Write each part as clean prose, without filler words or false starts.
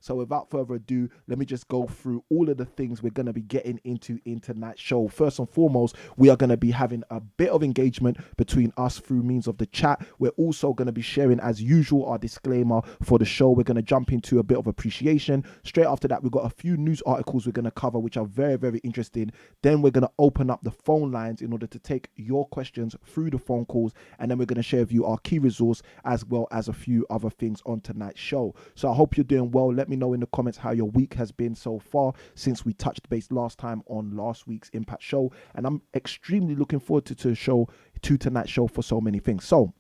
So without further ado, let me just go through all of the things we're going to be getting into in tonight's show. First and foremost, we are going to be having a bit of engagement between us through means of the chat. We're also going to be sharing, as usual, our disclaimer for the show. We're going to jump into a bit of appreciation. Straight after that, we've got a few news articles we're going to cover, which are very, very interesting. Then we're going to open up the phone lines in order to take your questions through the phone calls. And then we're going to share with you our key resource as well as a few other things on tonight's show. So I hope you're doing well. Let me know in the comments how your week has been so far since we touched base last time on last week's Impact show, and I'm extremely looking forward to tonight's show for so many things. So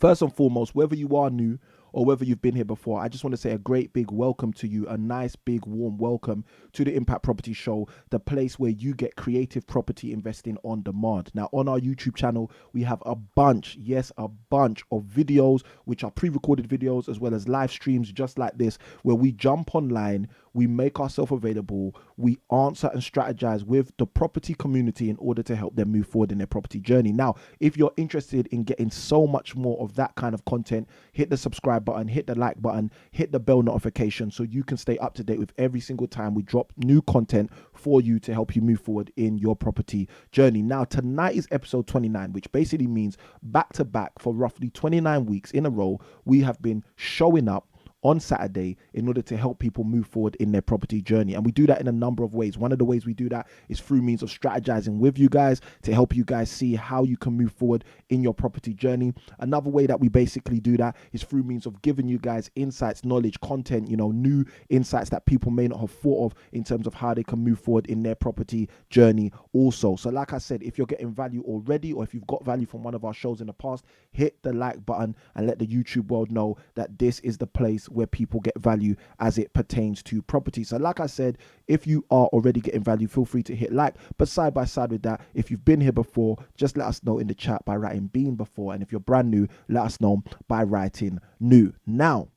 first and foremost, whether you are new or whether you've been here before, I just want to say a great big welcome to you, a nice big warm welcome to the Impact Property Show, the place where you get creative property investing on demand. Now on our YouTube channel, we have a bunch of videos, which are pre-recorded videos as well as live streams just like this, where we jump online, we make ourselves available, we answer and strategize with the property community in order to help them move forward in their property journey. Now, if you're interested in getting so much more of that kind of content, hit the subscribe button, hit the like button, hit the bell notification so you can stay up to date with every single time we drop new content for you to help you move forward in your property journey. Now, tonight is episode 29, which basically means back to back for roughly 29 weeks in a row, we have been showing up on Saturday in order to help people move forward in their property journey. And we do that in a number of ways. One of the ways we do that is through means of strategizing with you guys to help you guys see how you can move forward in your property journey. Another way that we basically do that is through means of giving you guys insights, knowledge, content, new insights that people may not have thought of in terms of how they can move forward in their property journey also. So like I said, if you're getting value already, or if you've got value from one of our shows in the past, hit the like button and let the YouTube world know that this is the place where people get value as it pertains to property. So like I said, if you are already getting value, feel free to hit like. But side by side with that, if you've been here before, just let us know in the chat by writing been before. And if you're brand new, let us know by writing new. Now,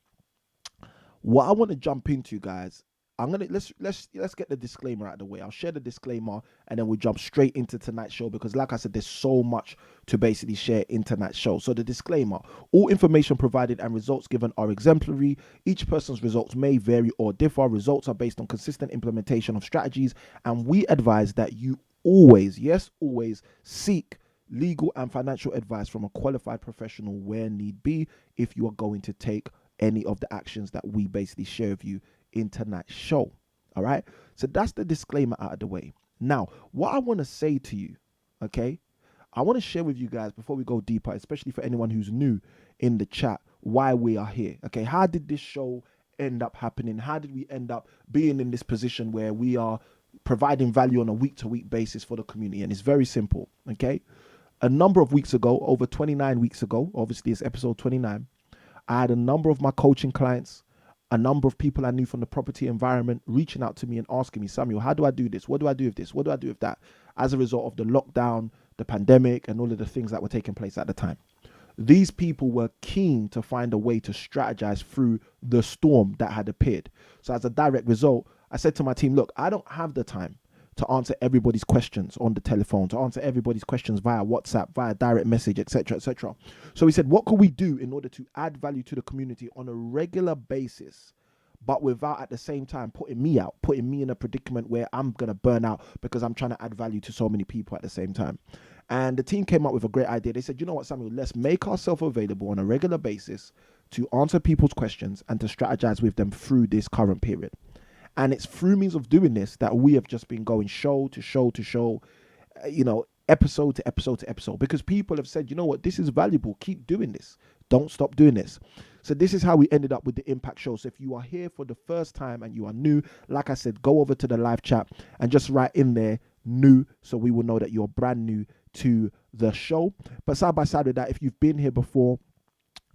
what I want to jump into, guys, let's get the disclaimer out of the way. I'll share the disclaimer and then we'll jump straight into tonight's show, because like I said, there's so much to basically share in tonight's show. So the disclaimer: all information provided and results given are exemplary. Each person's results may vary or differ. Results are based on consistent implementation of strategies, and we advise that you always, yes, always seek legal and financial advice from a qualified professional where need be if you are going to take any of the actions that we basically share with you in tonight's show. All right, so that's the disclaimer out of the way. Now, what I want to say to you, okay, I want to share with you guys before we go deeper, especially for anyone who's new in the chat, why we are here. Okay, how did this show end up happening? How did we end up being in this position where we are providing value on a week-to-week basis for the community? And it's very simple. Okay, a number of weeks ago, over 29 weeks ago, obviously it's episode 29, I had a number of my coaching clients, a number of people I knew from the property environment reaching out to me and asking me, Samuel, how do I do this? What do I do with this? What do I do with that? As a result of the lockdown, the pandemic, and all of the things that were taking place at the time. These people were keen to find a way to strategize through the storm that had appeared. So as a direct result, I said to my team, look, I don't have the time to answer everybody's questions on the telephone, to answer everybody's questions via WhatsApp, via direct message, etc., etc. So we said, what could we do in order to add value to the community on a regular basis, but without at the same time putting me out, putting me in a predicament where I'm going to burn out because I'm trying to add value to so many people at the same time. And the team came up with a great idea. They said, you know what, Samuel, let's make ourselves available on a regular basis to answer people's questions and to strategize with them through this current period. And it's through means of doing this that we have just been going show to show to show, episode to episode to episode, because people have said, you know what, this is valuable. Keep doing this. Don't stop doing this. So this is how we ended up with the Impact Show. So if you are here for the first time and you are new, like I said, go over to the live chat and just write in there new, so we will know that you're brand new to the show. But side by side with that, if you've been here before,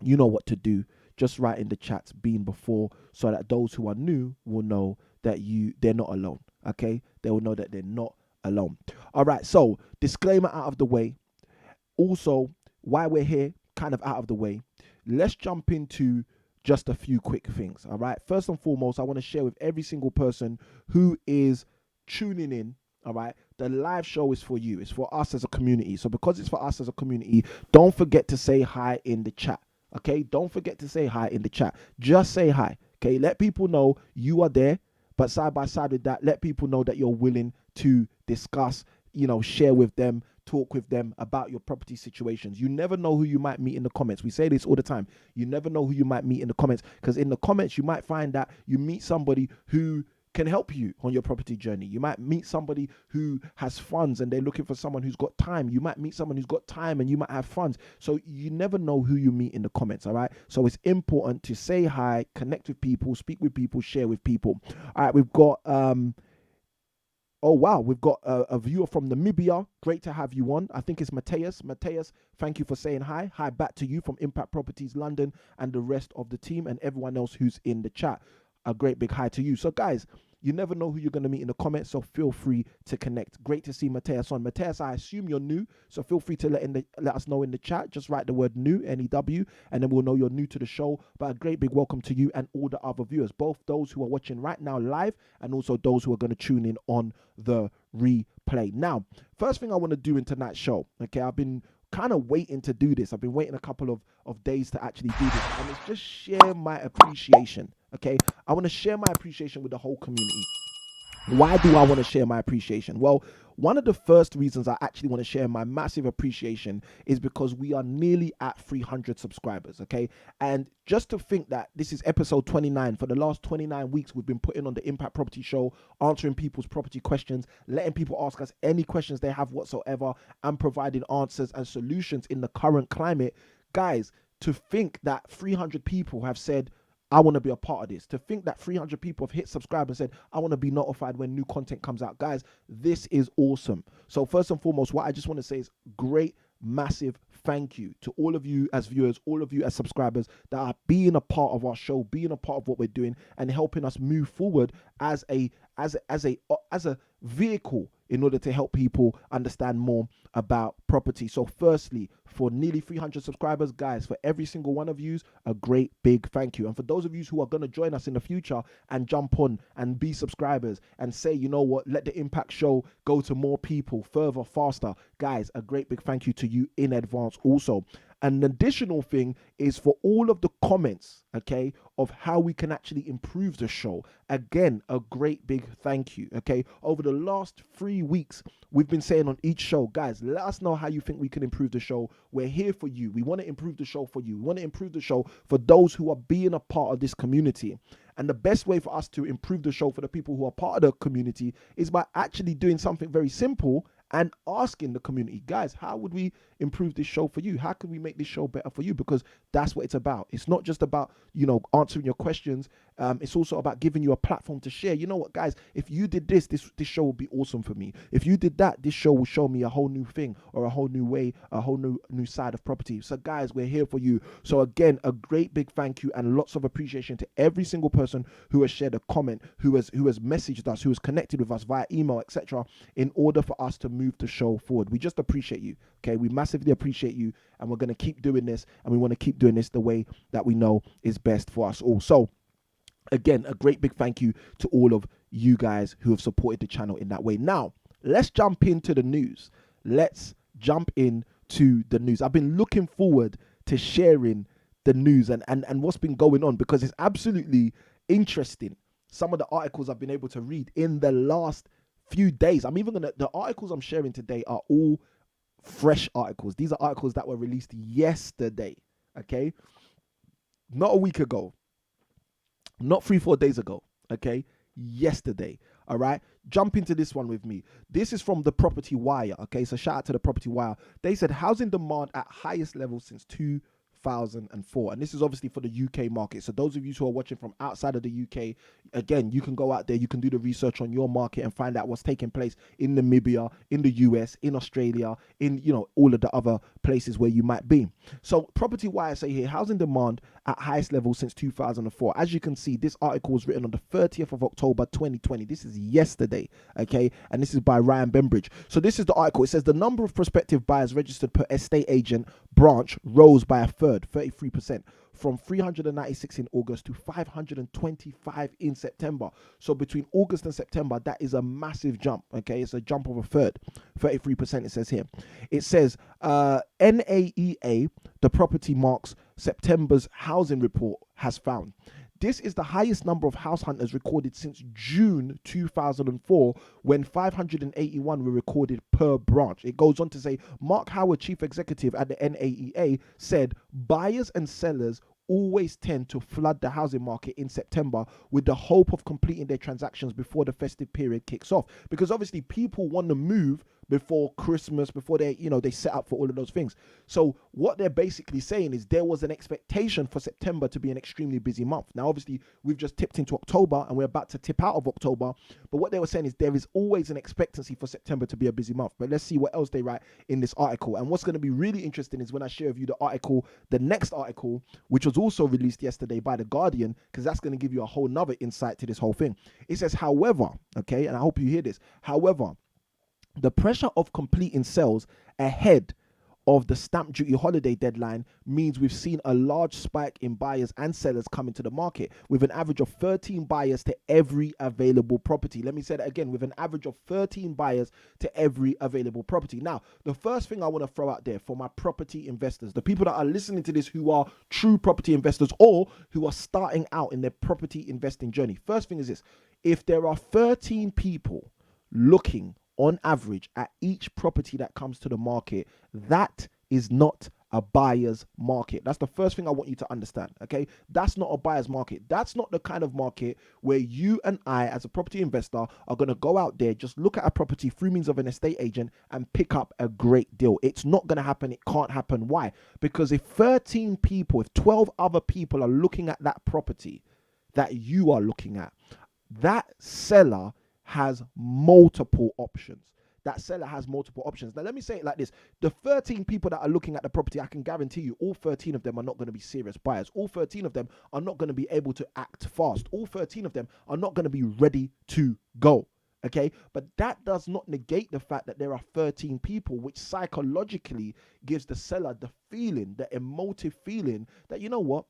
you know what to do. Just write in the chats been before, so that those who are new will know that they're not alone. Okay, they will know that they're not alone. All right, so disclaimer out of the way. Also, why we're here, kind of out of the way. Let's jump into just a few quick things. All right, first and foremost, I want to share with every single person who is tuning in. All right, the live show is for you. It's for us as a community. So because it's for us as a community, don't forget to say hi in the chat. Okay, don't forget to say hi in the chat. Just say hi. Okay, let people know you are there, but side by side with that, let people know that you're willing to discuss, share with them, talk with them about your property situations. You never know who you might meet in the comments. We say this all the time. You never know who you might meet in the comments, because in the comments, you might find that you meet somebody who can help you on your property journey. You might meet somebody who has funds and they're looking for someone who's got time. You might meet someone who's got time and you might have funds. So you never know who you meet in the comments, all right? So it's important to say hi, connect with people, speak with people, share with people. All right, we've got oh, wow. We've got a viewer from Namibia. Great to have you on. I think it's Mateus. Mateus, thank you for saying hi. Hi back to you from Impact Properties London and the rest of the team and everyone else who's in the chat. A great big hi to you. So, guys, you never know who you're going to meet in the comments, so feel free to connect. Great to see Mateus on. Mateus, I assume you're new, so feel free to let us know in the chat. Just write the word new, N-E-W, and then we'll know you're new to the show. But a great big welcome to you and all the other viewers, both those who are watching right now live and also those who are going to tune in on the replay. Now, first thing I want to do in tonight's show, okay, I've been kind of waiting to do this. I've been waiting a couple of days to actually do this, and it's just share my appreciation. Okay, I want to share my appreciation with the whole community. Why do I want to share my appreciation? Well, one of the first reasons I actually want to share my massive appreciation is because we are nearly at 300 subscribers, okay? And just to think that this is episode 29, for the last 29 weeks, we've been putting on the Impact Property Show, answering people's property questions, letting people ask us any questions they have whatsoever, and providing answers and solutions in the current climate. Guys, to think that 300 people have said, I want to be a part of this. To think that 300 people have hit subscribe and said, I want to be notified when new content comes out. Guys, this is awesome. So first and foremost, what I just want to say is great, massive thank you to all of you as viewers, all of you as subscribers that are being a part of our show, being a part of what we're doing and helping us move forward as a vehicle in order to help people understand more about property. So firstly, for nearly 300 subscribers, guys, for every single one of you, a great big thank you. And for those of you who are going to join us in the future and jump on and be subscribers and say, you know what, let the Impact Show go to more people further, faster, guys, a great big thank you to you in advance also. An additional thing is for all of the comments, okay, of how we can actually improve the show. Again, a great big thank you, okay? Over the last 3 weeks, we've been saying on each show, guys, let us know how you think we can improve the show. We're here for you. We want to improve the show for you. We want to improve the show for those who are being a part of this community. And the best way for us to improve the show for the people who are part of the community is by actually doing something very simple and asking the community, guys, how would we improve this show for you? How can we make this show better for you? Because that's what it's about. It's not just about, you know, answering your questions. It's also about giving you a platform to share. You know what, guys, if you did this show will be awesome for me. If you did that, this show will show me a whole new thing or a whole new way, a whole new side of property. So guys, we're here for you. So again, a great big thank you and lots of appreciation to every single person who has shared a comment, who has messaged us, who has connected with us via email, etc., in order for us to move the show forward. We just appreciate you. Okay, we massively appreciate you, and we're going to keep doing this, and we want to keep doing this the way that we know is best for us all. So again, a great big thank you to all of you guys who have supported the channel in that way. Now, let's jump into the news. I've been looking forward to sharing the news and what's been going on, because it's absolutely interesting. Some of the articles I've been able to read in the last few days. The articles I'm sharing today are all fresh articles. These are articles that were released yesterday, okay? Not a week ago, not 3-4 days ago, okay? Yesterday, all right? Jump into this one with me. This is from the Property Wire, okay? So shout out to the Property Wire. They said housing demand at highest level since 2004, and this is obviously for the UK market. So those of you who are watching from outside of the UK, again, you can go out there, you can do the research on your market and find out what's taking place in Namibia, in the US, in Australia, in, you know, all of the other places where you might be. So Property Wire say here, housing demand at highest level since 2004. As you can see, this article was written on the 30th of October 2020. This is yesterday, okay? And this is by Ryan Bembridge. So this is the article. It says the number of prospective buyers registered per estate agent branch rose by a third, 33%, from 396 in August to 525 in September. So between August and September, that is a massive jump, okay? It's a jump of a third, 33% it says here. It says NAEA, the property marks September's housing report, has found This is the highest number of house hunters recorded since June 2004, when 581 were recorded per branch. It goes on to say, Mark Howard, chief executive at the NAEA, said buyers and sellers always tend to flood the housing market in September with the hope of completing their transactions before the festive period kicks off. Because obviously people want to move before Christmas, before they set up for all of those things. So what they're basically saying is there was an expectation for September to be an extremely busy month. Now, obviously, we've just tipped into October and we're about to tip out of October. But what they were saying is there is always an expectancy for September to be a busy month. But let's see what else they write in this article. And what's going to be really interesting is when I share with you the next article, which was also released yesterday by The Guardian, because that's going to give you a whole nother insight to this whole thing. It says, however, okay, and I hope you hear this, however, the pressure of completing sales ahead of the stamp duty holiday deadline means we've seen a large spike in buyers and sellers coming to the market, with an average of 13 buyers to every available property. Let me say that again, with an average of 13 buyers to every available property. Now, the first thing I want to throw out there for my property investors, the people that are listening to this who are true property investors or who are starting out in their property investing journey. First thing is this: if there are 13 people looking on average at each property that comes to the market, that is not a buyer's market. That's the first thing I want you to understand, okay? That's not a buyer's market. That's not the kind of market where you and I, as a property investor, are going to go out there, just look at a property through means of an estate agent and pick up a great deal. It's not going to happen. It can't happen. Why? Because if 13 people, if 12 other people are looking at that property that you are looking at, that seller has multiple options. That seller has multiple options. Now, let me say it like this. The 13 people that are looking at the property, I can guarantee you all 13 of them are not going to be serious buyers. All 13 of them are not going to be able to act fast. All 13 of them are not going to be ready to go. Okay? But that does not negate the fact that there are 13 people, which psychologically gives the seller the feeling, the emotive feeling that, you know what?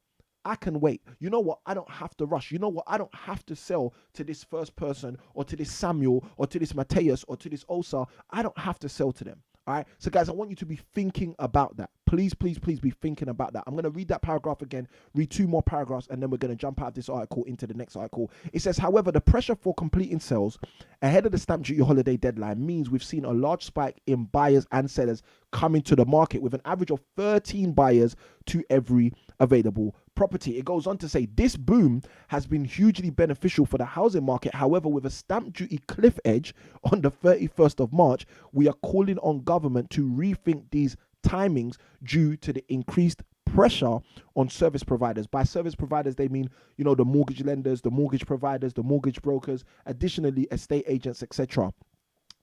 I can wait. You know what? I don't have to rush. You know what? I don't have to sell to this first person or to this Samuel or to this Mateus or to this Osa. I don't have to sell to them. All right. So guys, I want you to be thinking about that. Please, please, please be thinking about that. I'm going to read that paragraph again, read 2 more paragraphs, and then we're going to jump out of this article into the next article. It says, however, the pressure for completing sales ahead of the stamp duty holiday deadline means we've seen a large spike in buyers and sellers coming to the market, with an average of 13 buyers to every available property. It goes on to say this boom has been hugely beneficial for the housing market. However, with a stamp duty cliff edge on the 31st of March, we are calling on government to rethink these timings due to the increased pressure on service providers. By service providers, they mean, the mortgage lenders, the mortgage providers, the mortgage brokers, additionally, estate agents, etc.,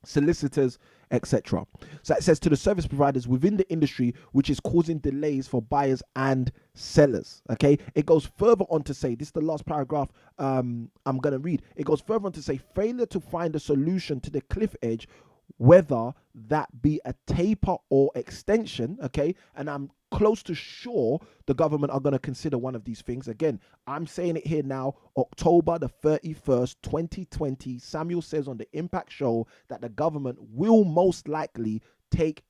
solicitors, etc. So it says to the service providers within the industry, which is causing delays for buyers and sellers. Okay, it goes further on to say, this is the last paragraph I'm gonna read. It goes further on to say, failure to find a solution to the cliff edge, whether that be a taper or extension, okay, and I'm close to sure the government are going to consider one of these things. Again, I'm saying it here now, October the 31st, 2020, Samuel says on the Impact Show that the government will most likely take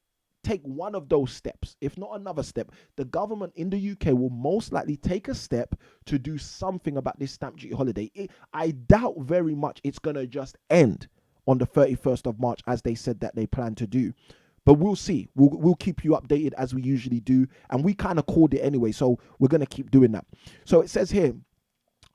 one of those steps, if not another step. The government in the UK will most likely take a step to do something about this stamp duty holiday. I doubt very much it's going to just end on the 31st of March, as they said that they plan to do. But we'll see. We'll keep you updated as we usually do. And we kind of called it anyway, so we're going to keep doing that. So it says here,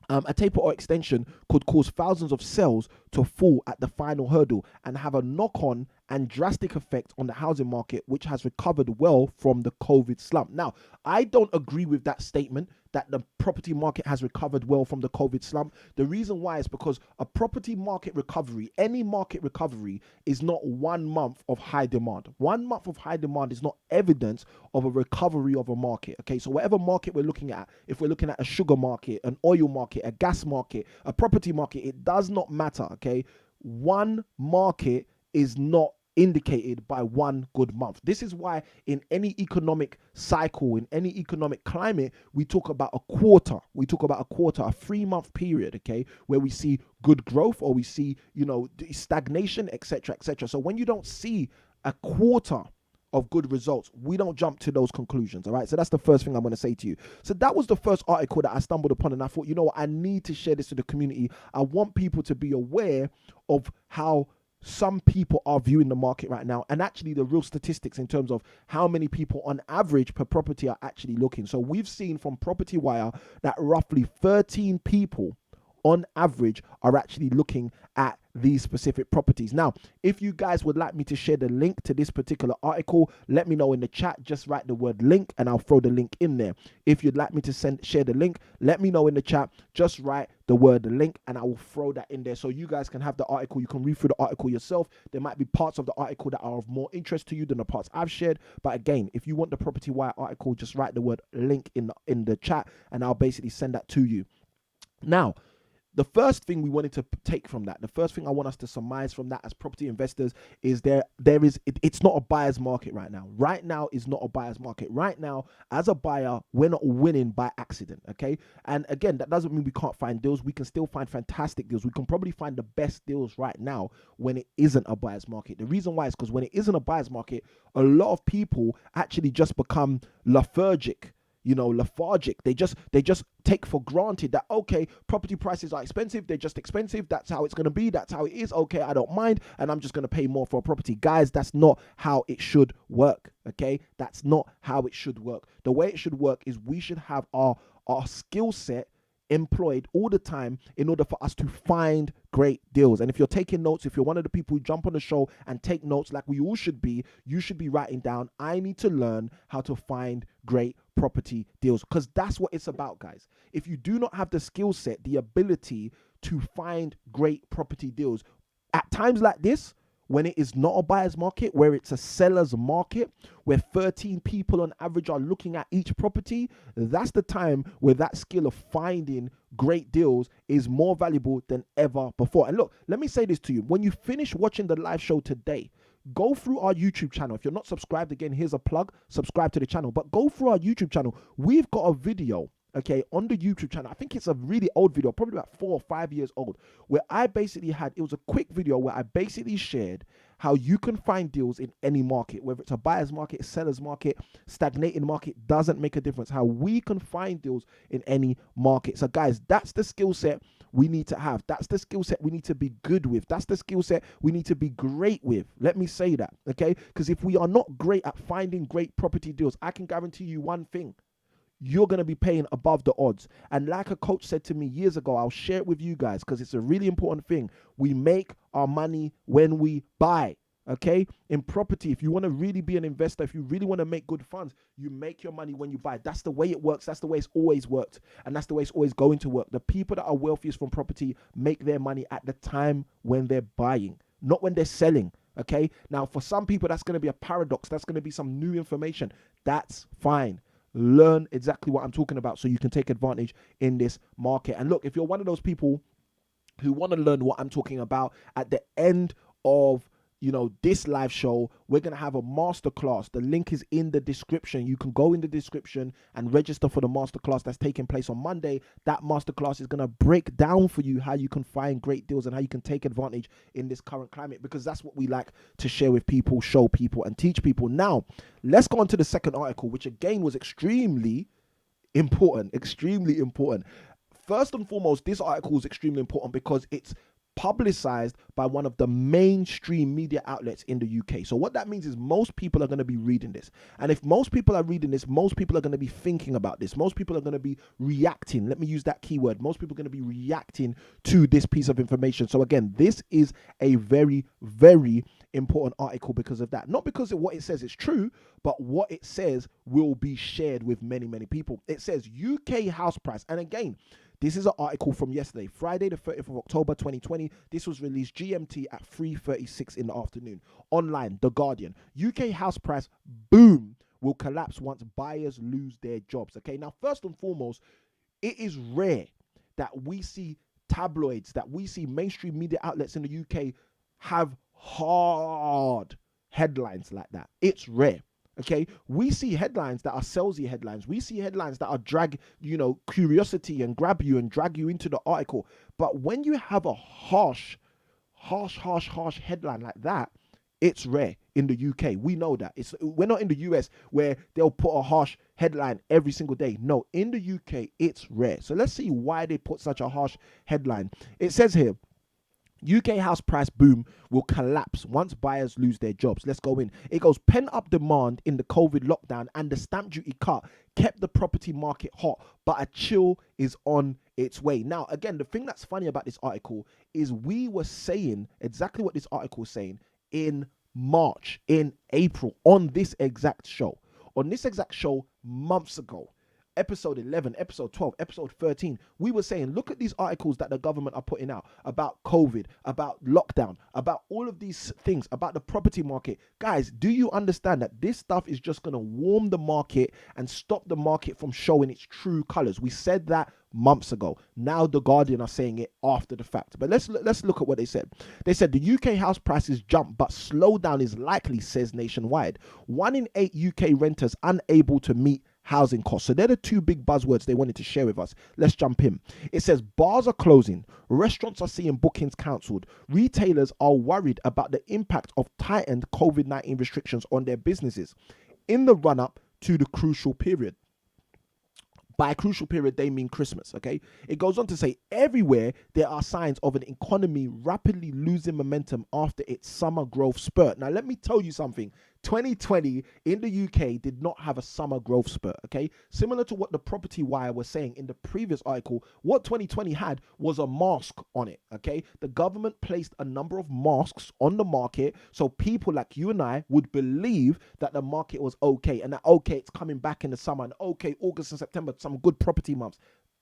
a taper or extension could cause thousands of sales to fall at the final hurdle and have a knock-on and drastic effect on the housing market, which has recovered well from the COVID slump. Now, I don't agree with that statement that the property market has recovered well from the COVID slump. The reason why is because a property market recovery, any market recovery, is not 1 month of high demand. 1 month of high demand is not evidence of a recovery of a market. Okay, so whatever market we're looking at, if we're looking at a sugar market, an oil market, a gas market, a property market, it does not matter. Okay, one market is not indicated by 1 good month. This is why in any economic cycle, in any economic climate, we talk about a quarter. We talk about a quarter, a 3-month period, okay, where we see good growth or we see, stagnation, etc., etc. So when you don't see a quarter of good results. We don't jump to those conclusions, all right? So that's the first thing I'm going to say to you. So that was the first article that I stumbled upon, and I thought, you know what, I need to share this to the community. I want people to be aware of how some people are viewing the market right now, and actually the real statistics in terms of how many people on average per property are actually looking. So we've seen from Property Wire that roughly 13 people on average are actually looking at these specific properties. Now, if you guys would like me to share the link to this particular article, let me know in the chat. Just write the word link and I'll throw the link in there. If you'd like me to share the link, let me know in the chat. Just write the word link and I will throw that in there so you guys can have the article. You can read through the article yourself. There might be parts of the article that are of more interest to you than the parts I've shared. But again, if you want the Property Wire article, just write the word link in the chat and I'll basically send that to you. Now, the first thing we wanted to take from that, the first thing I want us to surmise from that as property investors is it's not a buyer's market right now. Right now is not a buyer's market. Right now, as a buyer, we're not winning by accident, okay? And again, that doesn't mean we can't find deals. We can still find fantastic deals. We can probably find the best deals right now when it isn't a buyer's market. The reason why is because when it isn't a buyer's market, a lot of people actually just become lethargic. They just take for granted that, okay, property prices are expensive. They're just expensive. That's how it's going to be. That's how it is. Okay, I don't mind. And I'm just going to pay more for a property. Guys, that's not how it should work. Okay, that's not how it should work. The way it should work is we should have our skill set employed all the time in order for us to find great deals. And if you're taking notes, if you're one of the people who jump on the show and take notes like we all should be, you should be writing down, I need to learn how to find great property deals, because that's what it's about, guys. If you do not have the skill set, the ability to find great property deals at times like this, when it is not a buyer's market, where it's a seller's market, where 13 people on average are looking at each property, that's the time where that skill of finding great deals is more valuable than ever before. And look, let me say this to you. When you finish watching the live show today, go through our YouTube channel. If you're not subscribed, again, here's a plug. Subscribe to the channel. But go through our YouTube channel. We've got a video, okay, on the YouTube channel. I think it's a really old video, probably about 4 or 5 years old, where I basically it was a quick video where I basically shared how you can find deals in any market, whether it's a buyer's market, seller's market, stagnating market, doesn't make a difference. How we can find deals in any market. So guys, that's the skill set we need to have. That's the skill set we need to be good with. That's the skill set we need to be great with. Let me say that, okay? Because if we are not great at finding great property deals, I can guarantee you one thing. You're going to be paying above the odds. And like a coach said to me years ago, I'll share it with you guys because it's a really important thing. We make our money when we buy, okay? In property, if you want to really be an investor, if you really want to make good funds, you make your money when you buy. That's the way it works. That's the way it's always worked. And that's the way it's always going to work. The people that are wealthiest from property make their money at the time when they're buying, not when they're selling. Okay? Now, for some people, that's going to be a paradox. That's going to be some new information. That's fine. Learn exactly what I'm talking about so you can take advantage in this market. And look, if you're one of those people who want to learn what I'm talking about, at the end of this live show, we're going to have a masterclass. The link is in the description. You can go in the description and register for the masterclass that's taking place on Monday. That masterclass is going to break down for you how you can find great deals and how you can take advantage in this current climate, because that's what we like to share with people, show people, and teach people. Now, let's go on to the second article, which again was extremely important. First and foremost, this article is extremely important because it's publicized by one of the mainstream media outlets in the UK. So what that means is most people are going to be reading this. And if most people are reading this, most people are going to be thinking about this. Most people are going to be reacting. Let me use that keyword. Most people are going to be reacting to this piece of information. So again, this is a very, very important article because of that. Not because of what it says is true, but what it says will be shared with many, many people. It says UK house price. And again, this is an article from yesterday, Friday, the 30th of October, 2020. This was released GMT at 3:36 in the afternoon. Online, The Guardian. UK house price boom will collapse once buyers lose their jobs. Okay, now, first and foremost, it is rare that we see tabloids, that we see mainstream media outlets in the UK have hard headlines like that. It's rare. Okay, we see headlines that are salesy headlines. We see headlines that are drag, curiosity and grab you and drag you into the article. But when you have a harsh headline like that, it's rare. in the UK. We know that. We're not in the US where they'll put a harsh headline every single day. No, in the UK, it's rare. So let's see why they put such a harsh headline. It says here, UK house price boom will collapse once buyers lose their jobs. Let's go in. It goes, pent up demand in the COVID lockdown and the stamp duty cut kept the property market hot, but a chill is on its way. Now, again, the thing that's funny about this article is we were saying exactly what this article is saying in March, in April, on this exact show. On this exact show months ago. Episode 11, episode 12, episode 13, we were saying, look at these articles that the government are putting out about COVID, about lockdown, about all of these things, about the property market. Guys, do you understand that this stuff is just going to warm the market and stop the market from showing its true colors? We said that months ago. Now the Guardian are saying it after the fact. But let's look at what they said. They said the UK house prices jump, but slowdown is likely, says Nationwide. 1 in 8 UK renters unable to meet housing costs. So they're the two big buzzwords they wanted to share with us. Let's jump in. It says bars are closing, restaurants are seeing bookings cancelled, retailers are worried about the impact of tightened COVID-19 restrictions on their businesses in the run-up to the crucial period. By crucial period, they mean Christmas, okay? It goes on to say, everywhere there are signs of an economy rapidly losing momentum after its summer growth spurt. Now, let me tell you something. 2020 in the UK did not have a summer growth spurt, okay? Similar to what the Property Wire was saying in the previous article, what 2020 had was a mask on it, okay? The government placed a number of masks on the market so people like you and I would believe that the market was okay and that, okay, it's coming back in the summer and okay, August and September, some good property months.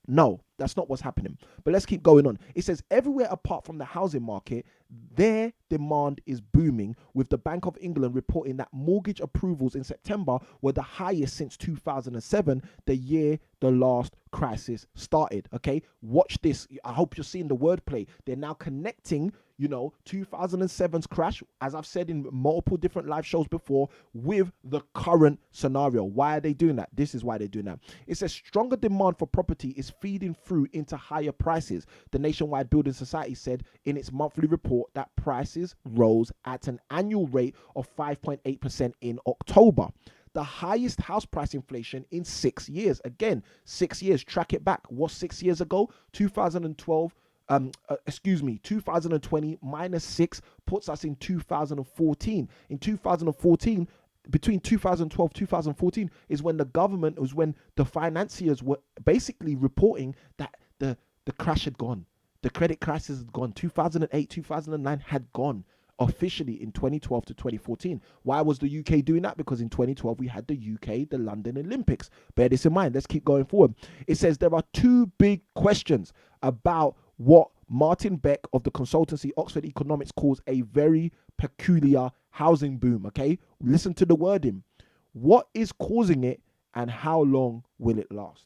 No, that's not what's happening. But let's keep going on. It says everywhere apart from the housing market, their demand is booming, with the Bank of England reporting that mortgage approvals in September were the highest since 2007, the year the last crisis started. Okay, watch this. I hope you're seeing the wordplay. They're now connecting, 2007's crash, as I've said in multiple different live shows before, with the current scenario. Why are they doing that? This is why they're doing that. It says stronger demand for property is feeding through into higher prices. The Nationwide Building Society said in its monthly report that prices rose at an annual rate of 5.8% in October. The highest house price inflation in 6 years. Again, 6 years, track it back. What's 6 years ago? 2020 minus 6 puts us in 2014. In 2014, between 2012 2014 is when the government, was when the financiers were basically reporting that the crash had gone. The credit crisis had gone. 2008, 2009 had gone officially in 2012 to 2014. Why was the UK doing that? Because in 2012 we had the UK, the London Olympics. Bear this in mind. Let's keep going forward. It says there are two big questions about what Martin Beck of the consultancy Oxford Economics calls a very peculiar housing boom. Okay, listen to the wording. What is causing it and how long will it last?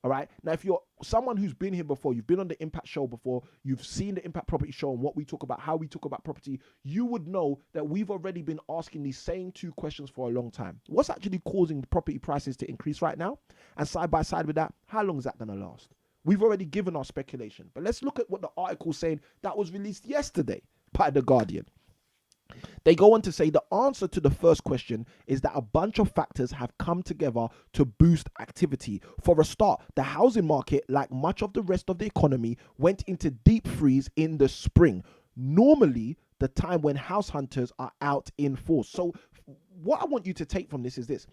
All right. Now, if you're someone who's been here before, you've been on the Impact Show before, you've seen the Impact Property Show and what we talk about, how we talk about property, you would know that we've already been asking these same two questions for a long time. What's actually causing the property prices to increase right now? And side by side with that, how long is that going to last? We've already given our speculation, but let's look at what the article saying that was released yesterday by The Guardian. They go on to say the answer to the first question is that a bunch of factors have come together to boost activity. For a start, the housing market, like much of the rest of the economy, went into deep freeze in the spring, normally the time when house hunters are out in force. So what I want you to take from this is this.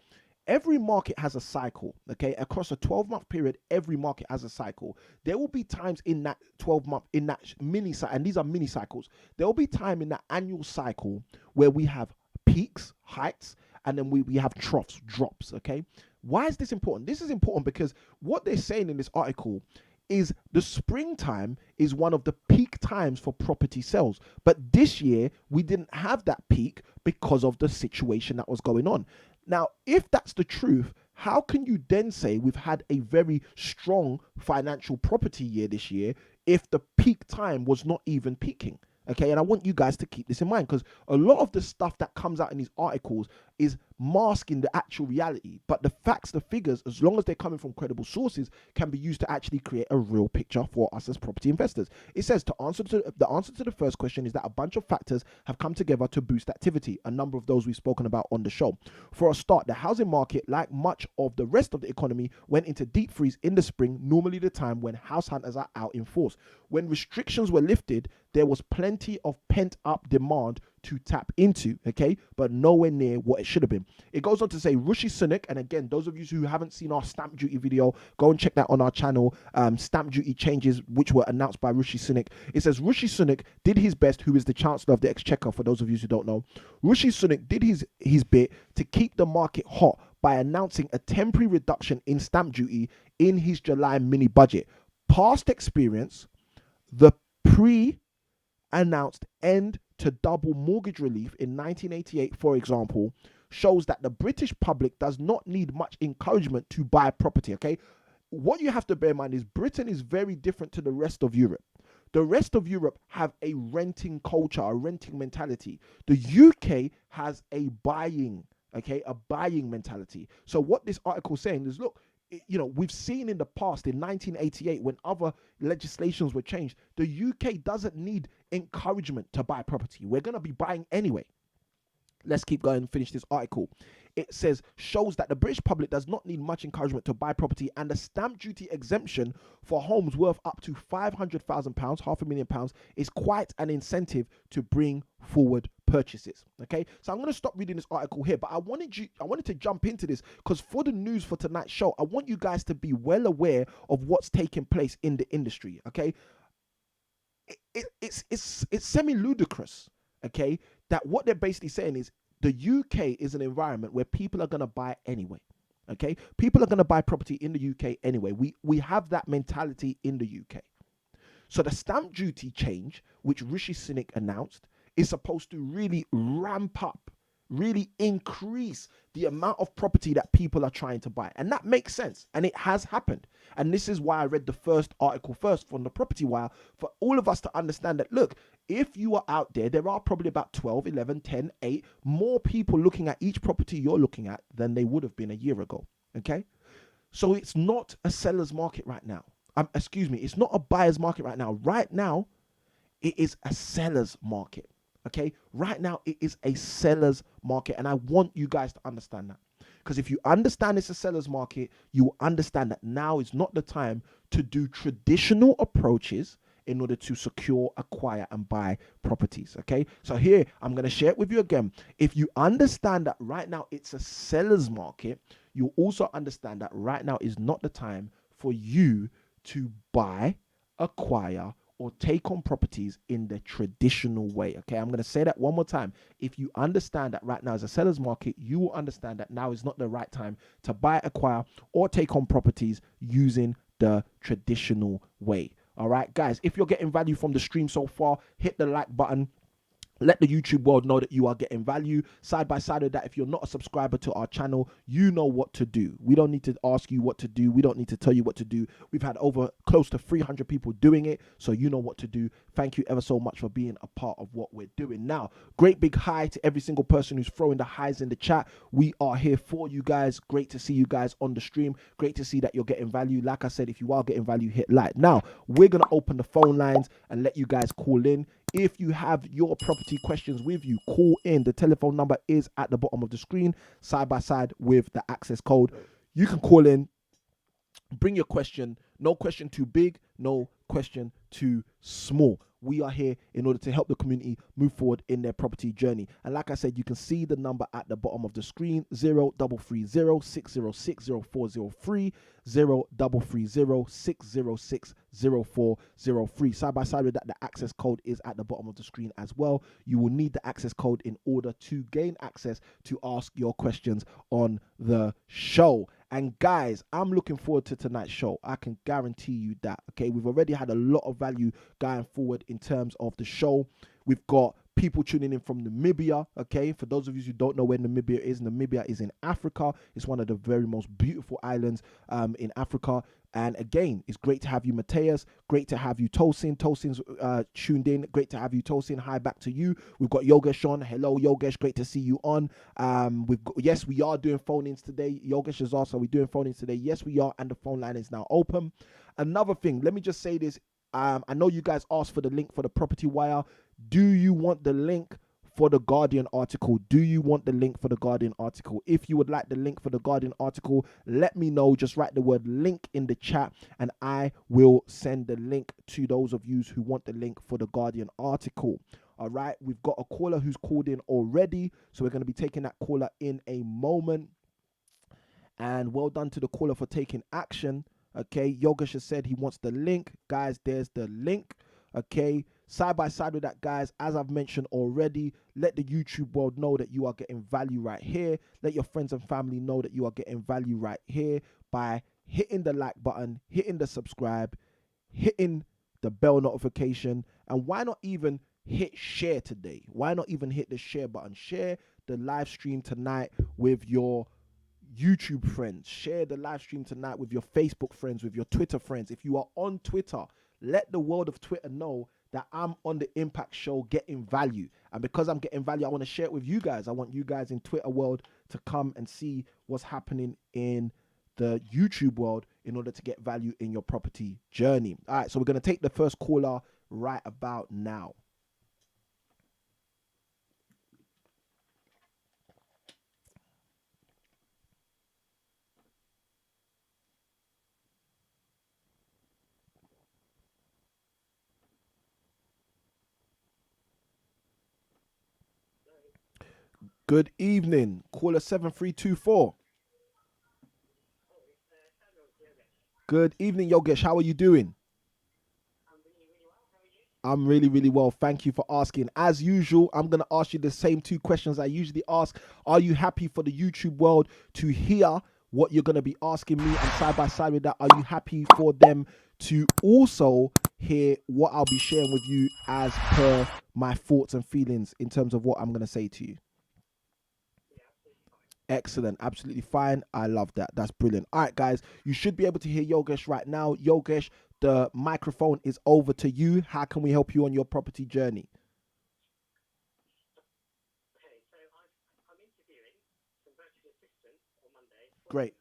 Every market has a cycle, okay? Across a 12-month period, every market has a cycle. There will be times in that 12-month, in that mini cycle, and these are mini cycles. There will be time in that annual cycle where we have peaks, heights, and then we have troughs, drops, okay? Why is this important? This is important because what they're saying in this article is the springtime is one of the peak times for property sales. But this year, we didn't have that peak because of the situation that was going on. Now, if that's the truth, how can you then say we've had a very strong financial property year this year if the peak time was not even peaking? Okay, and I want you guys to keep this in mind because a lot of the stuff that comes out in these articles is masking the actual reality. But the facts, the figures, as long as they're coming from credible sources, can be used to actually create a real picture for us as property investors. It says the answer to the first question is that a bunch of factors have come together to boost activity. A number of those we've spoken about on the show. For a start, the housing market, like much of the rest of the economy, went into deep freeze in the spring, normally the time when house hunters are out in force. When restrictions were lifted, there was plenty of pent-up demand to tap into, okay, but nowhere near what it should have been. It goes on to say Rishi Sunak, and again, those of you who haven't seen our stamp duty video, go and check that on our channel. Stamp duty changes which were announced by Rishi Sunak. It says Rishi Sunak did his best, who is the Chancellor of the Exchequer, for those of you who don't know. Rishi Sunak did his bit to keep the market hot by announcing a temporary reduction in stamp duty in his July mini budget. Past experience, the pre-announced end to double mortgage relief in 1988, for example, shows that the British public does not need much encouragement to buy property, okay? What you have to bear in mind is Britain is very different to the rest of Europe. The rest of Europe have a renting culture, a renting mentality. The UK has a buying, okay, a buying mentality. So what this article is saying is, look, you know, we've seen in the past, in 1988, when other legislations were changed, the UK doesn't need encouragement to buy property. We're going to be buying anyway. Let's keep going and finish this article. It says, shows that the British public does not need much encouragement to buy property, and the stamp duty exemption for homes worth up to £500,000, £500,000, is quite an incentive to bring forward purchases. Okay, so I'm going to stop reading this article here, but I wanted to jump into this because for the news for tonight's show, I want you guys to be well aware of what's taking place in the industry. Okay, it's semi-ludicrous, okay, that what they're basically saying is the UK is an environment where people are going to buy anyway. Okay, people are going to buy property in the UK anyway. We have that mentality in the UK. So the stamp duty change, which Rishi Sunak announced, is supposed to really ramp up, really increase the amount of property that people are trying to buy. And that makes sense. And it has happened. And this is why I read the first article first from the Property Wire, for all of us to understand that, look, if you are out there, there are probably about 12, 11, 10, 8 more people looking at each property you're looking at than they would have been a year ago. Okay? So it's not a seller's market right now. It's not a buyer's market right now. Right now, it is a seller's market. Okay, right now it is a seller's market, and I want you guys to understand that, because if you understand it's a seller's market, you will understand that now is not the time to do traditional approaches in order to secure, acquire, and buy properties. Okay, so here I'm going to share it with you again. If you understand that right now it's a seller's market, you'll also understand that right now is not the time for you to buy, acquire, or take on properties in the traditional way. Okay, I'm going to say that one more time. If you understand that right now is a seller's market, you will understand that now is not the right time to buy, acquire, or take on properties using the traditional way. All right, guys, if you're getting value from the stream so far, hit the like button. Let the YouTube world know that you are getting value. Side by side with that, if you're not a subscriber to our channel, you know what to do. We don't need to ask you what to do. We don't need to tell you what to do. We've had over close to 300 people doing it, so you know what to do. Thank you ever so much for being a part of what we're doing. Now, great big hi to every single person who's throwing the highs in the chat. We are here for you guys. Great to see you guys on the stream. Great to see that you're getting value. Like I said, if you are getting value, hit like. Now, we're going to open the phone lines and let you guys call in. If you have your property questions with you, call in. The telephone number is at the bottom of the screen, side by side with the access code. You can call in, bring your question. No question too big, no question too small. We are here in order to help the community move forward in their property journey. And like I said, you can see the number at the bottom of the screen, 0330 606 0403, 0330 606 0403. Side by side with that, the access code is at the bottom of the screen as well. You will need the access code in order to gain access to ask your questions on the show. And guys, I'm looking forward to tonight's show. I can guarantee you that. Okay, we've already had a lot of value going forward in terms of the show. We've got people tuning in from Namibia. Okay, for those of you who don't know where Namibia is in Africa. It's one of the very most beautiful islands in Africa. And again, it's great to have you, Mateus. Great to have you, Tosin. Tosin's tuned in. Great to have you, Tosin. Hi, back to you. We've got Yogesh on. Hello, Yogesh. Great to see you on. Yes, we are doing phone-ins today. Yogesh is also, we're doing phone-ins today. Yes, we are, and the phone line is now open. Another thing, let me just say this. I know you guys asked for the link for the property wire. Do you want the link for the Guardian article? Do you want the link for the Guardian article? If you would like the link for the Guardian article, let me know. Just write the word link in the chat and I will send the link to those of you who want the link for the Guardian article. All right, we've got a caller who's called in already, so we're going to be taking that caller in a moment. And well done to the caller for taking action. Okay, Yogesh has said he wants the link. Guys, there's the link. Okay, side by side with that, guys, as I've mentioned already, let the YouTube world know that you are getting value right here. Let your friends and family know that you are getting value right here by hitting the like button, hitting the subscribe, hitting the bell notification, and why not even hit share today? Why not even hit the share button? Share the live stream tonight with your YouTube friends. Share the live stream tonight with your Facebook friends, with your Twitter friends. If you are on Twitter, let the world of Twitter know that I'm on the Impact Show getting value. And because I'm getting value, I want to share it with you guys. I want you guys in Twitter world to come and see what's happening in the YouTube world in order to get value in your property journey. All right, so we're going to take the first caller right about now. Good evening. Caller 7324. Good evening, Yogesh. How are you doing? I'm really, really well. Thank you for asking. As usual, I'm going to ask you the same two questions I usually ask. Are you happy for the YouTube world to hear what you're going to be asking me? And side by side with that, are you happy for them to also hear what I'll be sharing with you as per my thoughts and feelings in terms of what I'm going to say to you? Excellent. Absolutely fine. I love that. That's brilliant. All right, guys, you should be able to hear Yogesh right now. Yogesh, the microphone is over to you. How can we help you on your property journey? Great.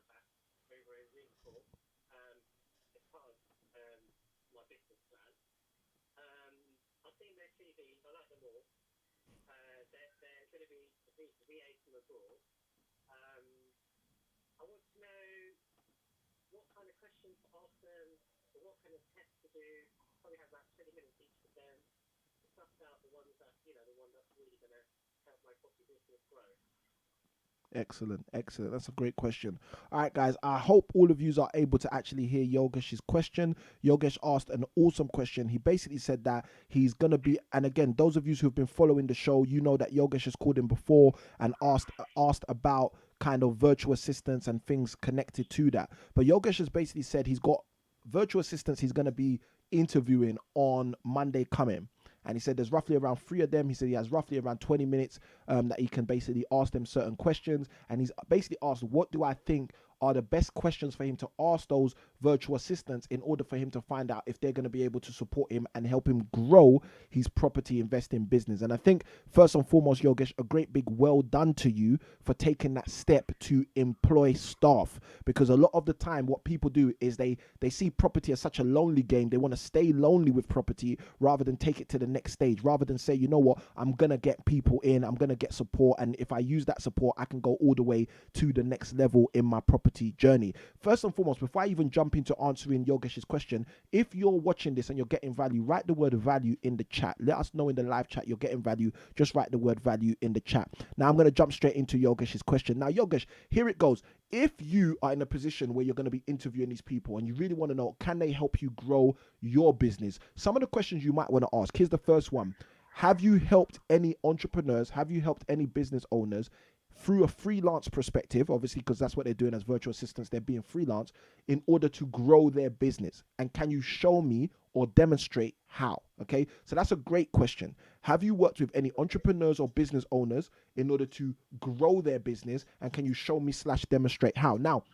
Excellent, excellent. That's a great question. All right, guys, I hope all of you are able to actually hear Yogesh's question. Yogesh asked an awesome question. He basically said that he's going to be, and again, those of you who have been following the show, you know that Yogesh has called him before and asked about kind of virtual assistants and things connected to that. But Yogesh has basically said he's got virtual assistants he's going to be interviewing on Monday coming. And he said there's roughly around 3 of them. He said he has roughly around 20 minutes that he can basically ask them certain questions. And he's basically asked, what do I think are the best questions for him to ask those virtual assistants in order for him to find out if they're going to be able to support him and help him grow his property investing business. And I think first and foremost, Yogesh, a great big well done to you for taking that step to employ staff, because a lot of the time what people do is they see property as such a lonely game. They want to stay lonely with property rather than take it to the next stage, rather than say, you know what, I'm going to get people in, I'm going to get support, and if I use that support, I can go all the way to the next level in my property journey. First and foremost, before I even jump into answering Yogesh's question, if you're watching this and you're getting value, write the word value in the chat. Let us know in the live chat you're getting value. Just write the word value in the chat. Now I'm going to jump straight into Yogesh's question. Now, Yogesh, here it goes. If you are in a position where you're going to be interviewing these people and you really want to know, can they help you grow your business? Some of the questions you might want to ask. Here's the first one. Have you helped any entrepreneurs? Have you helped any business owners through a freelance perspective, obviously, because that's what they're doing as virtual assistants, they're being freelance in order to grow their business? And can you show me or demonstrate how? Okay, so that's a great question. Have you worked with any entrepreneurs or business owners in order to grow their business? And can you show me / demonstrate how? Now,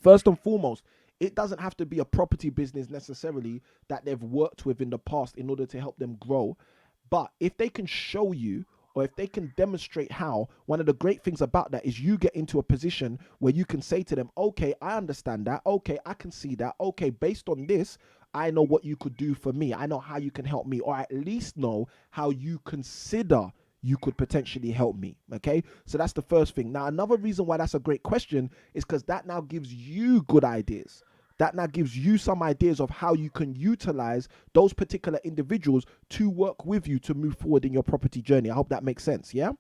first and foremost, It doesn't have to be a property business necessarily that they've worked with in the past in order to help them grow. But if they can show you, or if they can demonstrate how, one of the great things about that is you get into a position where you can say to them, okay, I understand that. Okay, I can see that. Okay, based on this, I know what you could do for me. I know how you can help me, or at least know how you consider you could potentially help me. Okay, so that's the first thing. Now, another reason why that's a great question is because that now gives you good ideas. That now gives you some ideas of how you can utilize those particular individuals to work with you to move forward in your property journey. I hope that makes sense. Yeah.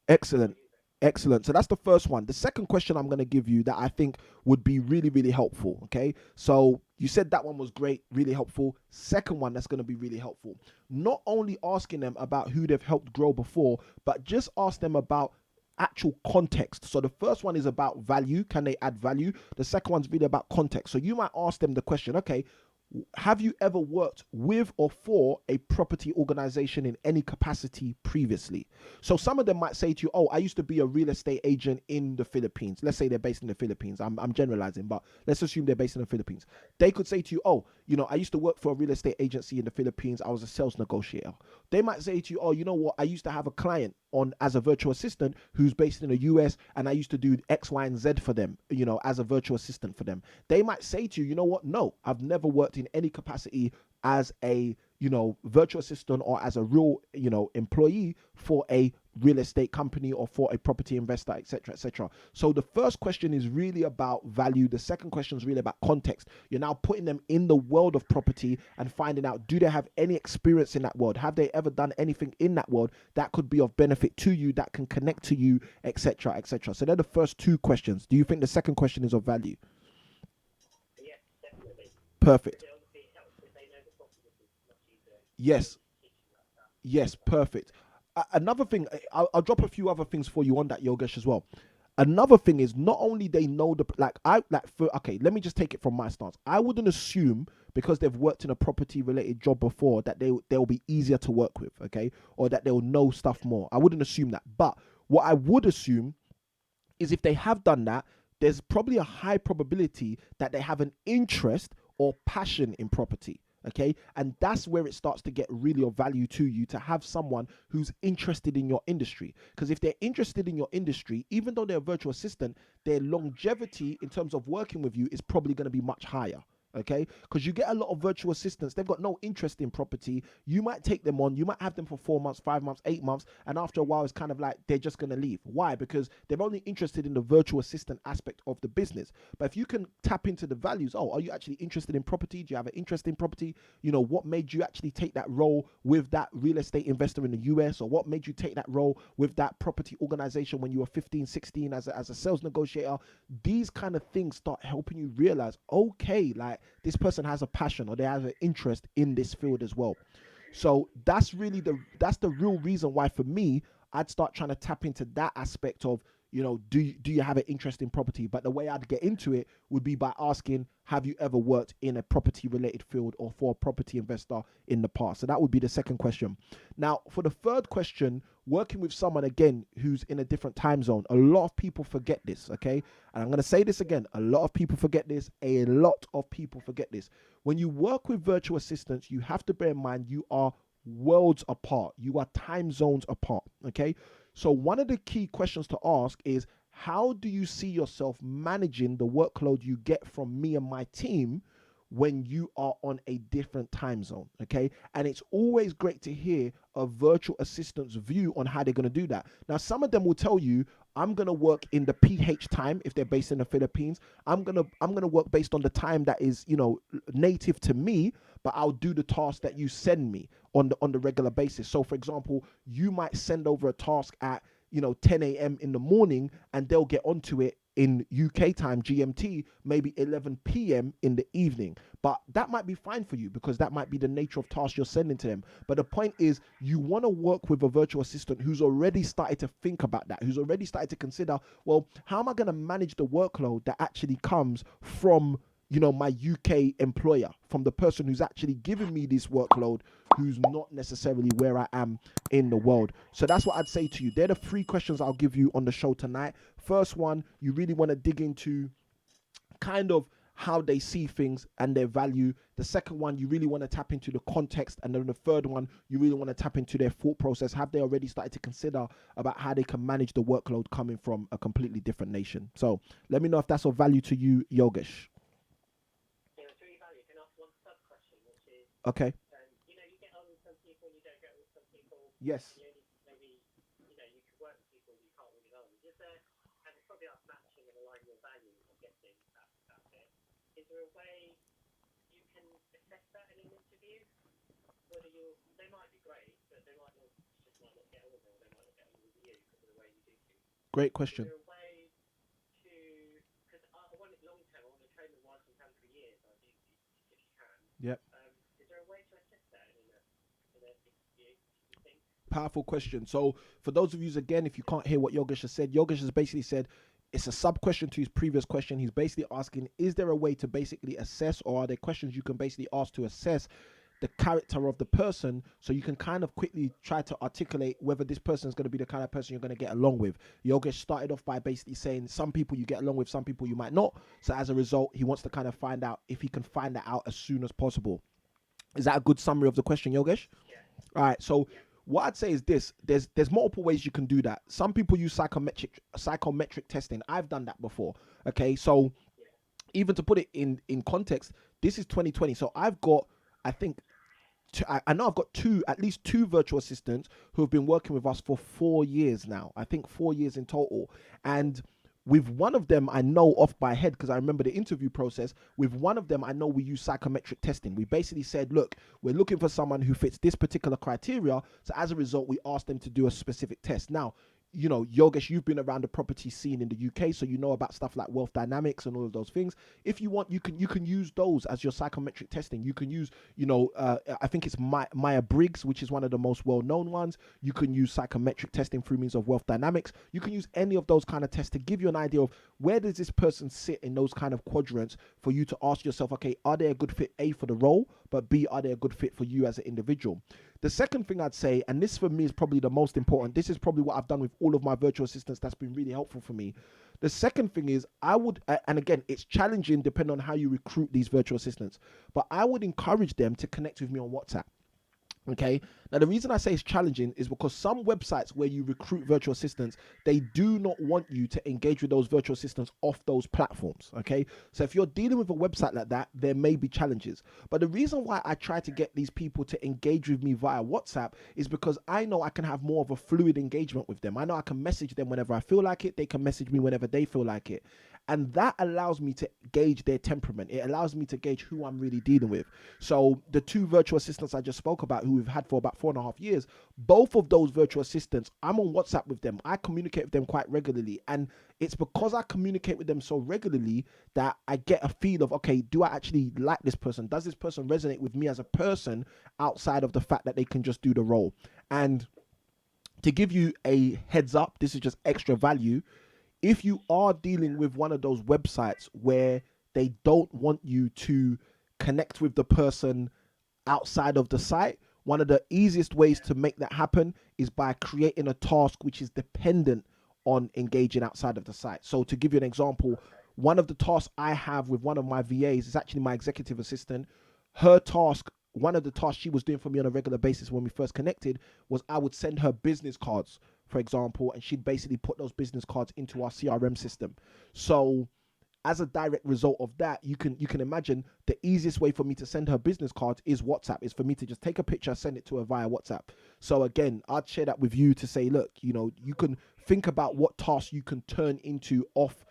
Excellent. Excellent. So that's the first one. The second question I'm going to give you that I think would be really, really helpful. Okay. So you said that one was great, really helpful. Second one that's going to be really helpful. Not only asking them about who they've helped grow before, but just ask them about actual context. So the first one is about value. Can they add value? The second one's really about context. So you might ask them the question, okay, have you ever worked with or for a property organization in any capacity previously? So some of them might say to you, oh, I used to be a real estate agent in the Philippines. Let's say they're based in the Philippines. I'm generalizing, but let's assume they're based in the Philippines. They could say to you, oh, I used to work for a real estate agency in the Philippines. I was a sales negotiator. They might say to you, oh, you know what? I used to have a client on as a virtual assistant who's based in the US, and I used to do X, Y, and Z for them, as a virtual assistant for them. They might say to you, you know what? No, I've never worked in any capacity as a virtual assistant or as a real employee for a real estate company or for a property investor, etc., etc. So the first question is really about value. The second question is really about context. You're now putting them in the world of property and finding out, do they have any experience in that world? Have they ever done anything in that world that could be of benefit to you, that can connect to you, etc., etc.? So they're the first two questions. Do you think the second question is of value? Perfect. Yes. Yes, perfect. Another thing, I'll drop a few other things for you on that, Yogesh, as well. Another thing is not only they know okay, let me just take it from my stance. I wouldn't assume because they've worked in a property related job before that they'll be easier to work with, okay, or that they'll know stuff more. I wouldn't assume that. But what I would assume is if they have done that, there's probably a high probability that they have an interest or passion in property. Okay. And that's where it starts to get really of value to you, to have someone who's interested in your industry. Because if they're interested in your industry, even though they're a virtual assistant, their longevity in terms of working with you is probably going to be much higher. Okay, because you get a lot of virtual assistants, they've got no interest in property. You might take them on, you might have them for 4 months, 5 months, 8 months, and after a while it's kind of like they're just going to leave. Why? Because they're only interested in the virtual assistant aspect of the business. But if you can tap into the values, oh, are you actually interested in property? Do you have an interest in property? What made you actually take that role with that real estate investor in the US, or what made you take that role with that property organization when you were 15, 16 as a sales negotiator? These kind of things start helping you realize, okay, like this person has a passion or they have an interest in this field as well. So that's really that's the real reason why for me I'd start trying to tap into that aspect of, do you have an interest in property? But the way I'd get into it would be by asking, have you ever worked in a property related field or for a property investor in the past? So that would be the second question. Now, for the third question, working with someone again who's in a different time zone, a lot of people forget this, okay? And I'm going to say this again, a lot of people forget this. A lot of people forget this. When you work with virtual assistants, you have to bear in mind you are worlds apart. You are time zones apart, okay? So one of the key questions to ask is, how do you see yourself managing the workload you get from me and my team when you are on a different time zone? Okay. And it's always great to hear a virtual assistant's view on how they're going to do that. Now, some of them will tell you, I'm going to work in the PH time if they're based in the Philippines. I'm going to work based on the time that is, native to me, but I'll do the task that you send me on the regular basis. So for example, you might send over a task at 10 a.m. in the morning, and they'll get onto it in UK time, GMT, maybe 11 p.m. in the evening. But that might be fine for you because that might be the nature of tasks you're sending to them. But the point is, you want to work with a virtual assistant who's already started to think about that, who's already started to consider, well, how am I going to manage the workload that actually comes from my UK employer, from the person who's actually giving me this workload, who's not necessarily where I am in the world. So that's what I'd say to you. They're the three questions I'll give you on the show tonight. First one, you really want to dig into kind of how they see things and their value. The second one, you really want to tap into the context. And then the third one, you really want to tap into their thought process. Have they already started to consider about how they can manage the workload coming from a completely different nation? So let me know if that's of value to you, Yogesh. Yeah, it's really value. Can I ask one sub question, which is, Okay. you know, you get on with some people, you don't get on with some people. Yes. You only maybe, you know, you can work with people you can't really get on with. Is there, and it's probably us matching and aligning your values, I'm guessing that's it. Is there a way you can assess that in an interview? Whether they might be great, but they might not, just might not get on with it, or they might not get on with you because of the way you do things. Great Is question. there a way to, because I want it long term, I want to train them once and plan for years, I do, if you can. Yep. Is there a way to assess that in a interview, you think? Powerful question. So for those of you, again, if you can't hear what Yogesh has said, Yogesh has basically said, it's a sub question to his previous question. He's basically asking, is there a way to basically assess, or are there questions you can basically ask to assess the character of the person, so you can kind of quickly try to articulate whether this person is going to be the kind of person you're going to get along with. Yogesh started off by basically saying some people you get along with, some people you might not. So as a result, he wants to kind of find out if he can find that out as soon as possible. Is that a good summary of the question, Yogesh? Yeah. All right. So what I'd say is this: there's multiple ways you can do that. Some people use psychometric testing. I've done that before. Okay, so even to put it in context, this is 2020. So I've got, I think, I know I've got at least two virtual assistants who have been working with us for 4 years now. I think 4 years in total. And with one of them, I know off by head because I remember the interview process. With one of them, I know we use psychometric testing. We basically said, look, we're looking for someone who fits this particular criteria. So as a result, we asked them to do a specific test. Now, you know, Yogesh, you've been around the property scene in the UK, so you know about stuff like wealth dynamics and all of those things. If you want, you can use those as your psychometric testing. You can use, I think it's Myers-Briggs, which is one of the most well-known ones. You can use psychometric testing through means of wealth dynamics. You can use any of those kind of tests to give you an idea of where does this person sit in those kind of quadrants, for you to ask yourself, okay, are they a good fit, A, for the role, but B, are they a good fit for you as an individual? The second thing I'd say, and this for me is probably the most important, this is probably what I've done with all of my virtual assistants that's been really helpful for me. The second thing is I would, and again, it's challenging depending on how you recruit these virtual assistants, but I would encourage them to connect with me on WhatsApp. Okay. Now, the reason I say it's challenging is because some websites where you recruit virtual assistants, they do not want you to engage with those virtual assistants off those platforms. Okay. So if you're dealing with a website like that, there may be challenges. But the reason why I try to get these people to engage with me via WhatsApp is because I know I can have more of a fluid engagement with them. I know I can message them whenever I feel like it. They can message me whenever they feel like it. And that allows me to gauge their temperament. It allows me to gauge who I'm really dealing with. So the two virtual assistants I just spoke about, who we've had for about 4.5 years, both of those virtual assistants, I'm on WhatsApp with them. I communicate with them quite regularly. And it's because I communicate with them so regularly that I get a feel of, okay, do I actually like this person? Does this person resonate with me as a person outside of the fact that they can just do the role? And to give you a heads up, this is just extra value. If you are dealing with one of those websites where they don't want you to connect with the person outside of the site, one of the easiest ways to make that happen is by creating a task which is dependent on engaging outside of the site. So to give you an example, one of the tasks I have with one of my VAs is actually my executive assistant. Her task, one of the tasks she was doing for me on a regular basis when we first connected, was I would send her business cards, for example, and she'd basically put those business cards into our CRM system. So as a direct result of that, you can imagine the easiest way for me to send her business cards is WhatsApp, is for me to just take a picture, send it to her via WhatsApp. So again, I'd share that with you to say, look, you can think about what tasks you can turn into off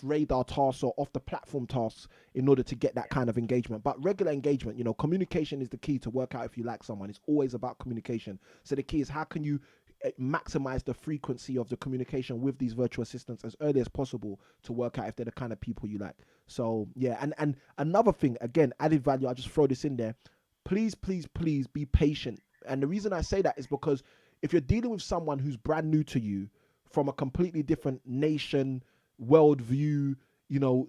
radar tasks or off the platform tasks in order to get that kind of engagement. But regular engagement, communication is the key to work out if you like someone. It's always about communication. So the key is, how can you maximize the frequency of the communication with these virtual assistants as early as possible to work out if they're the kind of people you like. So yeah, and another thing, again, added value, I'll just throw this in there. Please be patient. And the reason I say that is because if you're dealing with someone who's brand new to you, from a completely different nation, worldview,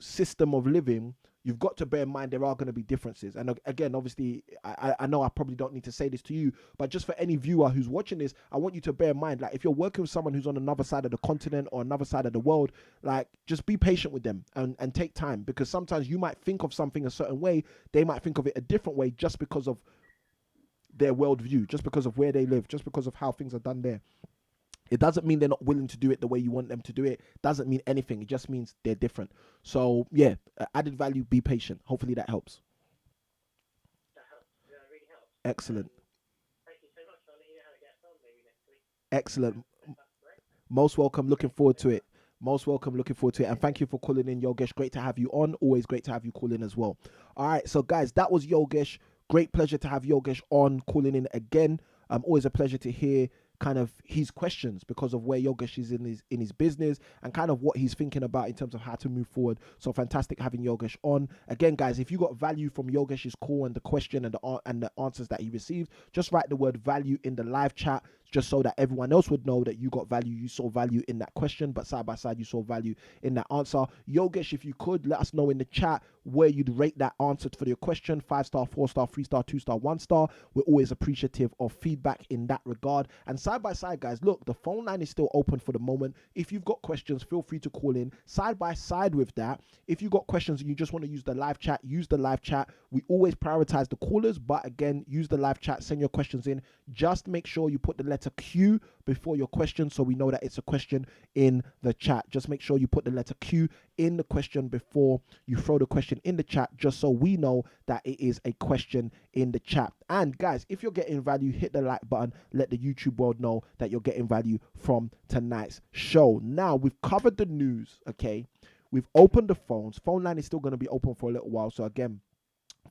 system of living, you've got to bear in mind there are going to be differences. And again, obviously, I know I probably don't need to say this to you, but just for any viewer who's watching this, I want you to bear in mind, like, if you're working with someone who's on another side of the continent or another side of the world, like, just be patient with them and take time, because sometimes you might think of something a certain way, they might think of it a different way, just because of their worldview, just because of where they live, just because of how things are done there. It doesn't mean they're not willing to do it the way you want them to do it. Doesn't mean anything. It just means they're different. So yeah, added value, be patient. Hopefully that helps. That helps. Yeah, it really helps. Excellent. Thank you so much. I'll let you know how it gets on maybe next week. Excellent. If that's correct. Most welcome. Looking forward to it. Most welcome. Looking forward to it. And thank you for calling in, Yogesh. Great to have you on. Always great to have you call in as well. All right. So guys, that was Yogesh. Great pleasure to have Yogesh on, calling in again. Always a pleasure to hear kind of his questions because of where Yogesh is in his business and kind of what he's thinking about in terms of how to move forward. So fantastic having Yogesh on. Again, guys, if you got value from Yogesh's call and the question and the answers that he received, just write the word value in the live chat, just so that everyone else would know that you got value, you saw value in that question, but side by side, you saw value in that answer. Yogesh, if you could, let us know in the chat where you'd rate that answer for your question: 5-star, 4-star, 3-star, 2-star, 1-star. We're always appreciative of feedback in that regard. And side by side, guys, look, the phone line is still open for the moment. If you've got questions, feel free to call in. Side by side with that, if you got questions and you just want to use the live chat, use the live chat. We always prioritize the callers, but again, use the live chat, send your questions in. Just make sure you put the letter Q before your question so we know that it's a question in the chat. Just make sure you put the letter Q in the question before you throw the question in the chat, just so we know that it is a question in the chat. And guys, if you're getting value, hit the like button. Let the YouTube world know that you're getting value from tonight's show. Now, we've covered the news, okay? We've opened the phones. Phone line is still going to be open for a little while. So again,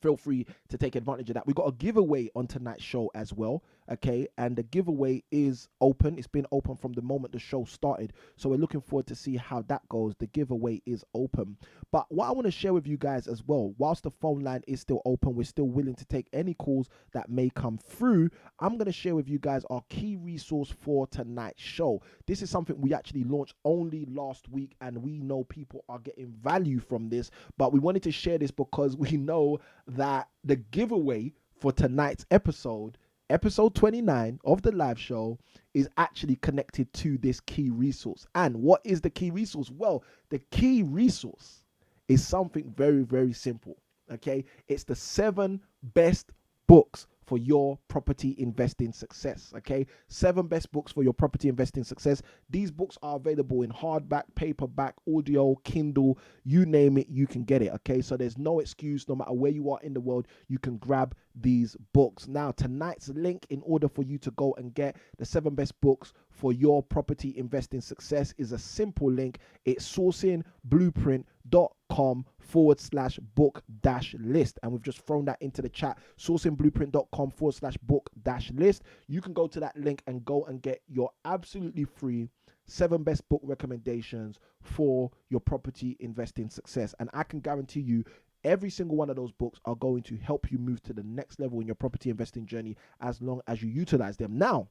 feel free to take advantage of that. We got a giveaway on tonight's show as well, okay? And the giveaway is open. It's been open from the moment the show started. So we're looking forward to see how that goes. The giveaway is open. But what I want to share with you guys as well, whilst the phone line is still open, we're still willing to take any calls that may come through. I'm going to share with you guys our key resource for tonight's show. This is something we actually launched only last week, and we know people are getting value from this, but we wanted to share this because we know that the giveaway for tonight's episode 29 of the live show, is actually connected to this key resource. And what is the key resource? Well, the key resource is something very, very simple. Okay, it's the 7 best books for your property investing success. Okay, 7 best books for your property investing success. These books are available in hardback, paperback, audio, Kindle, you name it, you can get it. Okay, so there's no excuse. No matter where you are in the world, you can grab these books. Now, tonight's link, in order for you to go and get the 7 best books for your property investing success, is a simple link. It's sourcingblueprint.com/book-list, and we've just thrown that into the chat. sourcingblueprint.com/book-list. You can go to that link and go and get your absolutely free 7 best book recommendations for your property investing success. And I can guarantee you, every single one of those books are going to help you move to the next level in your property investing journey, as long as you utilize them. Now,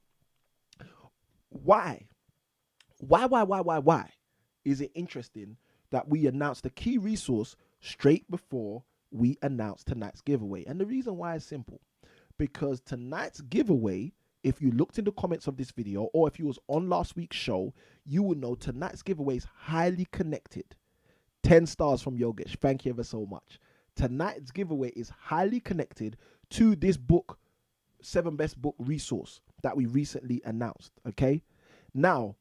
why is it interesting that we announced the key resource straight before we announced tonight's giveaway? And the reason why is simple, because tonight's giveaway, if you looked in the comments of this video, or if you was on last week's show, you will know tonight's giveaway is highly connected. 10 stars from Yogesh. Thank you ever so much. Tonight's giveaway is highly connected to this book, 7 best book resource that we recently announced. Okay. Now,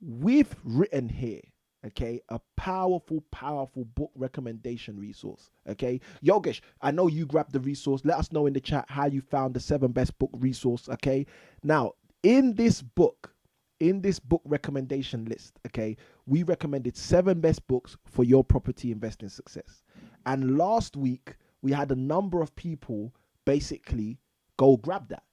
we've written here, okay, a powerful book recommendation resource. Okay. Yogesh, I know you grabbed the resource. Let us know in the chat how you found the 7 best book resource. Okay. Now, in this book recommendation list, okay, we recommended 7 best books for your property investing success. And last week, we had a number of people basically go grab that.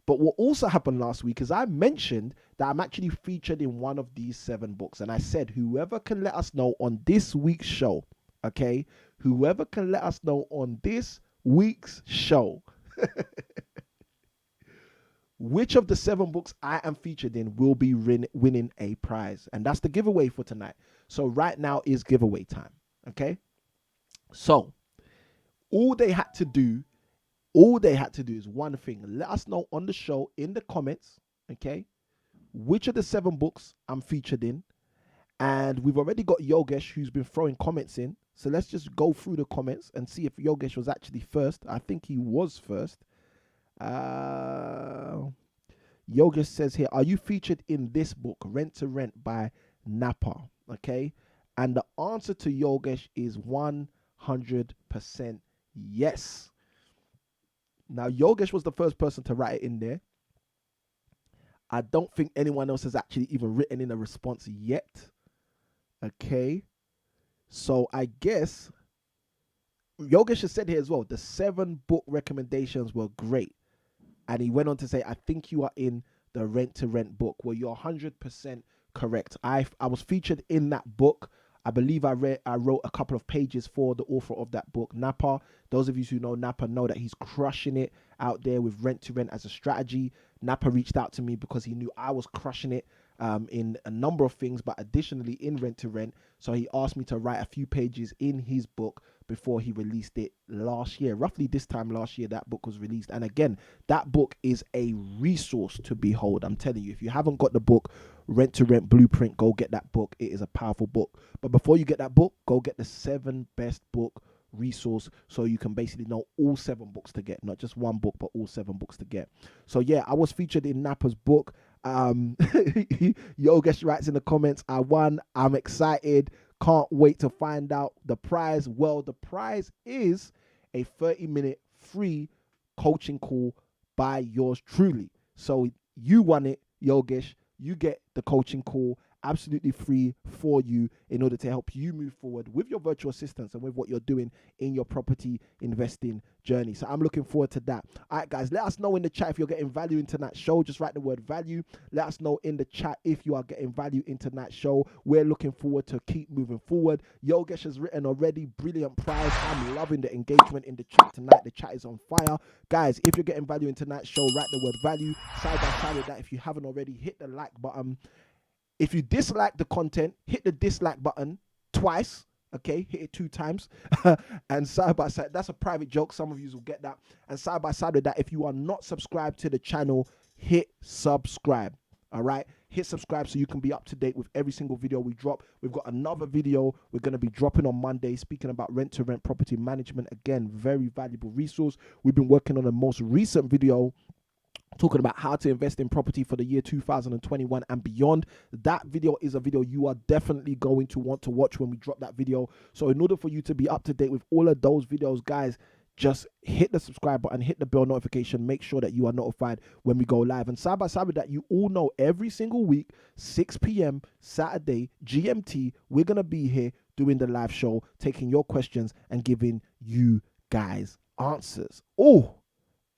But what also happened last week is I mentioned that I'm actually featured in one of these 7 books. And I said, whoever can let us know on this week's show, okay, whoever can let us know on this week's show, which of the 7 books I am featured in will be winning a prize. And that's the giveaway for tonight. So right now is giveaway time. Okay. So All they had to do, all they had to do is one thing. Let us know on the show in the comments, okay, which of the 7 books I'm featured in. And we've already got Yogesh who's been throwing comments in. So let's just go through the comments and see if Yogesh was actually first. I think he was first. Yogesh says here, are you featured in this book, Rent to Rent by Napa? Okay. And the answer to Yogesh is 100% yes. Now, Yogesh was the first person to write it in there. I don't think anyone else has actually even written in a response yet. Okay. So I guess Yogesh has said here as well, the 7 book recommendations were great. And he went on to say, I think you are in the Rent to Rent book. Well, you're 100% correct. I was featured in that book. I believe I wrote a couple of pages for the author of that book, Napa. Those of you who know Napa know that he's crushing it out there with Rent to Rent as a strategy. Napa reached out to me because he knew I was crushing it in a number of things, but additionally in Rent to Rent. So he asked me to write a few pages in his book before he released it last year. Roughly this time last year, that book was released. And again, that book is a resource to behold. I'm telling you, if you haven't got the book, Rent to Rent Blueprint, go get that book. It is a powerful book. But before you get that book, go get the 7 best book resource so you can basically know all 7 books to get, not just one book, but all 7 books to get. So yeah, I was featured in Napa's book. Yogesh writes in the comments, I won. I'm excited. Can't wait to find out the prize. Well, the prize is a 30-minute free coaching call by yours truly. So you won it, Yogesh. You get the coaching call absolutely free for you in order to help you move forward with your virtual assistants and with what you're doing in your property investing journey. So I'm looking forward to that. All right, guys, let us know in the chat if you're getting value into that show. Just write the word value. Let us know in the chat if you are getting value into that show. We're looking forward to keep moving forward. Yogesh has written already, brilliant prize. I'm loving the engagement in the chat tonight. The chat is on fire. Guys, if you're getting value into that show, write the word value. Side by side with that, if you haven't already, hit the like button. If you dislike the content, hit the dislike button twice. Okay, hit it 2 times. And side by side, that's a private joke. Some of you will get that. And side by side with that, if you are not subscribed to the channel, hit subscribe. All right, hit subscribe so you can be up to date with every single video we drop. We've got another video we're going to be dropping on Monday speaking about rent to rent property management. Again, very valuable resource. We've been working on the most recent video talking about how to invest in property for the year 2021 and beyond. That video is a video you are definitely going to want to watch when we drop that video. So in order for you to be up to date with all of those videos, guys, just hit the subscribe button, hit the bell notification, make sure that you are notified when we go live. And side by side with that, you all know every single week, 6 p.m. Saturday, GMT, we're going to be here doing the live show, taking your questions and giving you guys answers. Oh,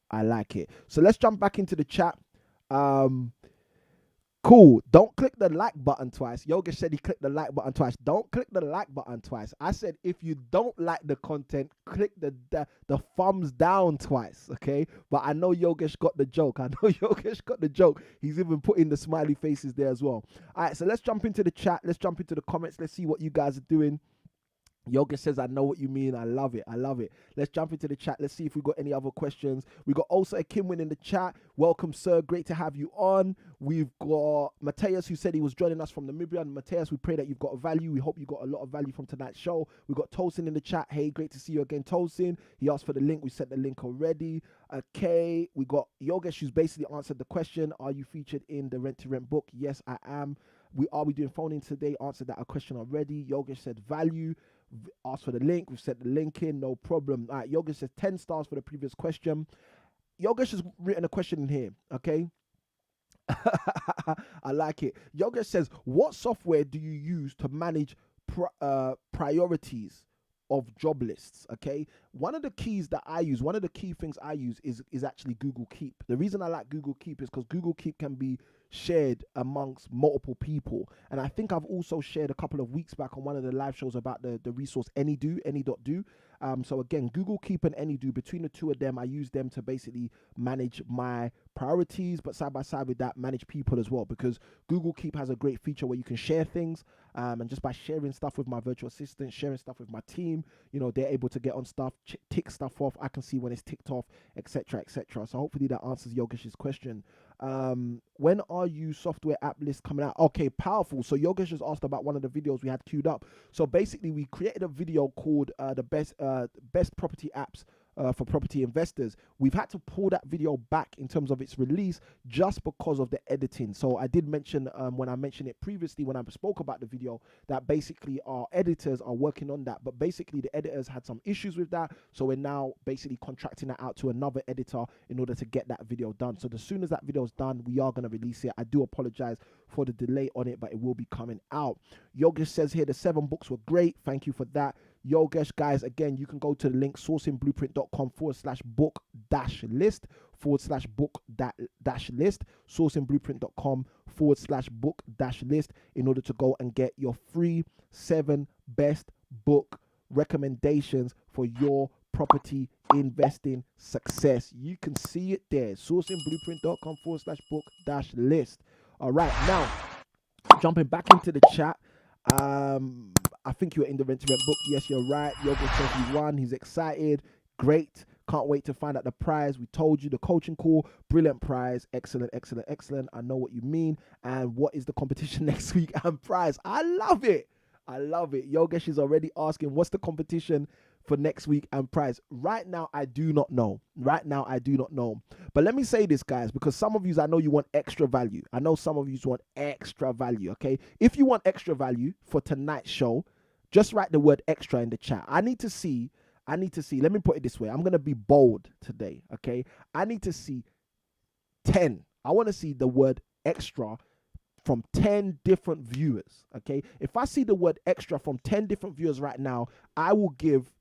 I like it. So let's jump back into the chat. Cool. Don't click the like button twice. Yogesh said he clicked the like button twice. Don't click the like button twice. I said if you don't like the content, click the thumbs down twice. Okay. But I know Yogesh got the joke. He's even putting the smiley faces there as well. All right. So let's jump into the chat. Let's jump into the comments. Let's see what you guys are doing. Yoga says, I know what you mean. I love it. Let's jump into the chat. Let's see if we got any other questions. We got also Ikhinmwin in the chat. Welcome, sir. Great to have you on. We've got Mateus, who said he was joining us from Namibia. And Mateus, we pray that you've got value. We hope you got a lot of value from tonight's show. We got Tosin in the chat. Hey, great to see you again, Tosin. He asked for the link. We sent the link already. Okay. We got Yogesh, who's basically answered the question. Are you featured in the Rent to Rent book? Yes, I am. Are we doing phone in today? Answered that question already. Yogesh said value. Ask for the link. We've sent the link in. No problem. All right. Yogesh says 10 stars for the previous question. Yogesh has written a question in here. Okay. I like it. Yogesh says, what software do you use to manage priorities of job lists? Okay. One of the key things I use is actually Google Keep. The reason I like Google Keep is because Google Keep can be shared amongst multiple people. And I think I've also shared a couple of weeks back on one of the live shows about the resource any.do. So again, Google Keep and Anydo, between the two of them, I use them to basically manage my priorities, but side by side with that, manage people as well, because Google Keep has a great feature where you can share things, and just by sharing stuff with my virtual assistant, sharing stuff with my team, you know, they're able to get on stuff, tick stuff off. I can see when it's ticked off, etc., etc. So hopefully that answers Yogesh's question. When are you software app list coming out? Okay, powerful. So Yogesh has asked about one of the videos we had queued up. So basically, we created a video called the best property apps for property investors. We've had to pull that video back in terms of its release just because of the editing. So I did mention when I mentioned it previously when I spoke about the video that basically our editors are working on that, but basically the editors had some issues with that, so we're now basically contracting that out to another editor in order to get that video done. So as soon as that video is done, we are going to release it. I do apologize for the delay on it, but it will be coming out. Yogesh says here the 7 books were great. Thank you for that, Yogesh. Guys, again, you can go to the link sourcingblueprint.com/book-list /book-list, sourcingblueprint.com/book-list in order to go and get your free 7 best book recommendations for your property investing success. You can see it there, sourcingblueprint.com/book-list. All right, now jumping back into the chat. I think you're in the rent to rent book. Yes, you're right. Yoga says he won. He's excited. Great. Can't wait to find out the prize. We told you the coaching call. Brilliant prize. Excellent, excellent, excellent. I know what you mean. And what is the competition next week and prize? I love it. I love it. Yogesh is already asking, what's the competition for next week and prize? Right now, I do not know. Right now, I do not know. But let me say this, guys, because some of you, I know you want extra value. I know some of you want extra value, okay? If you want extra value for tonight's show, just write the word extra in the chat. I need to see, let me put it this way. I'm going to be bold today, okay? I need to see 10. I want to see the word extra from 10 different viewers, okay? If I see the word extra from 10 different viewers right now, I will give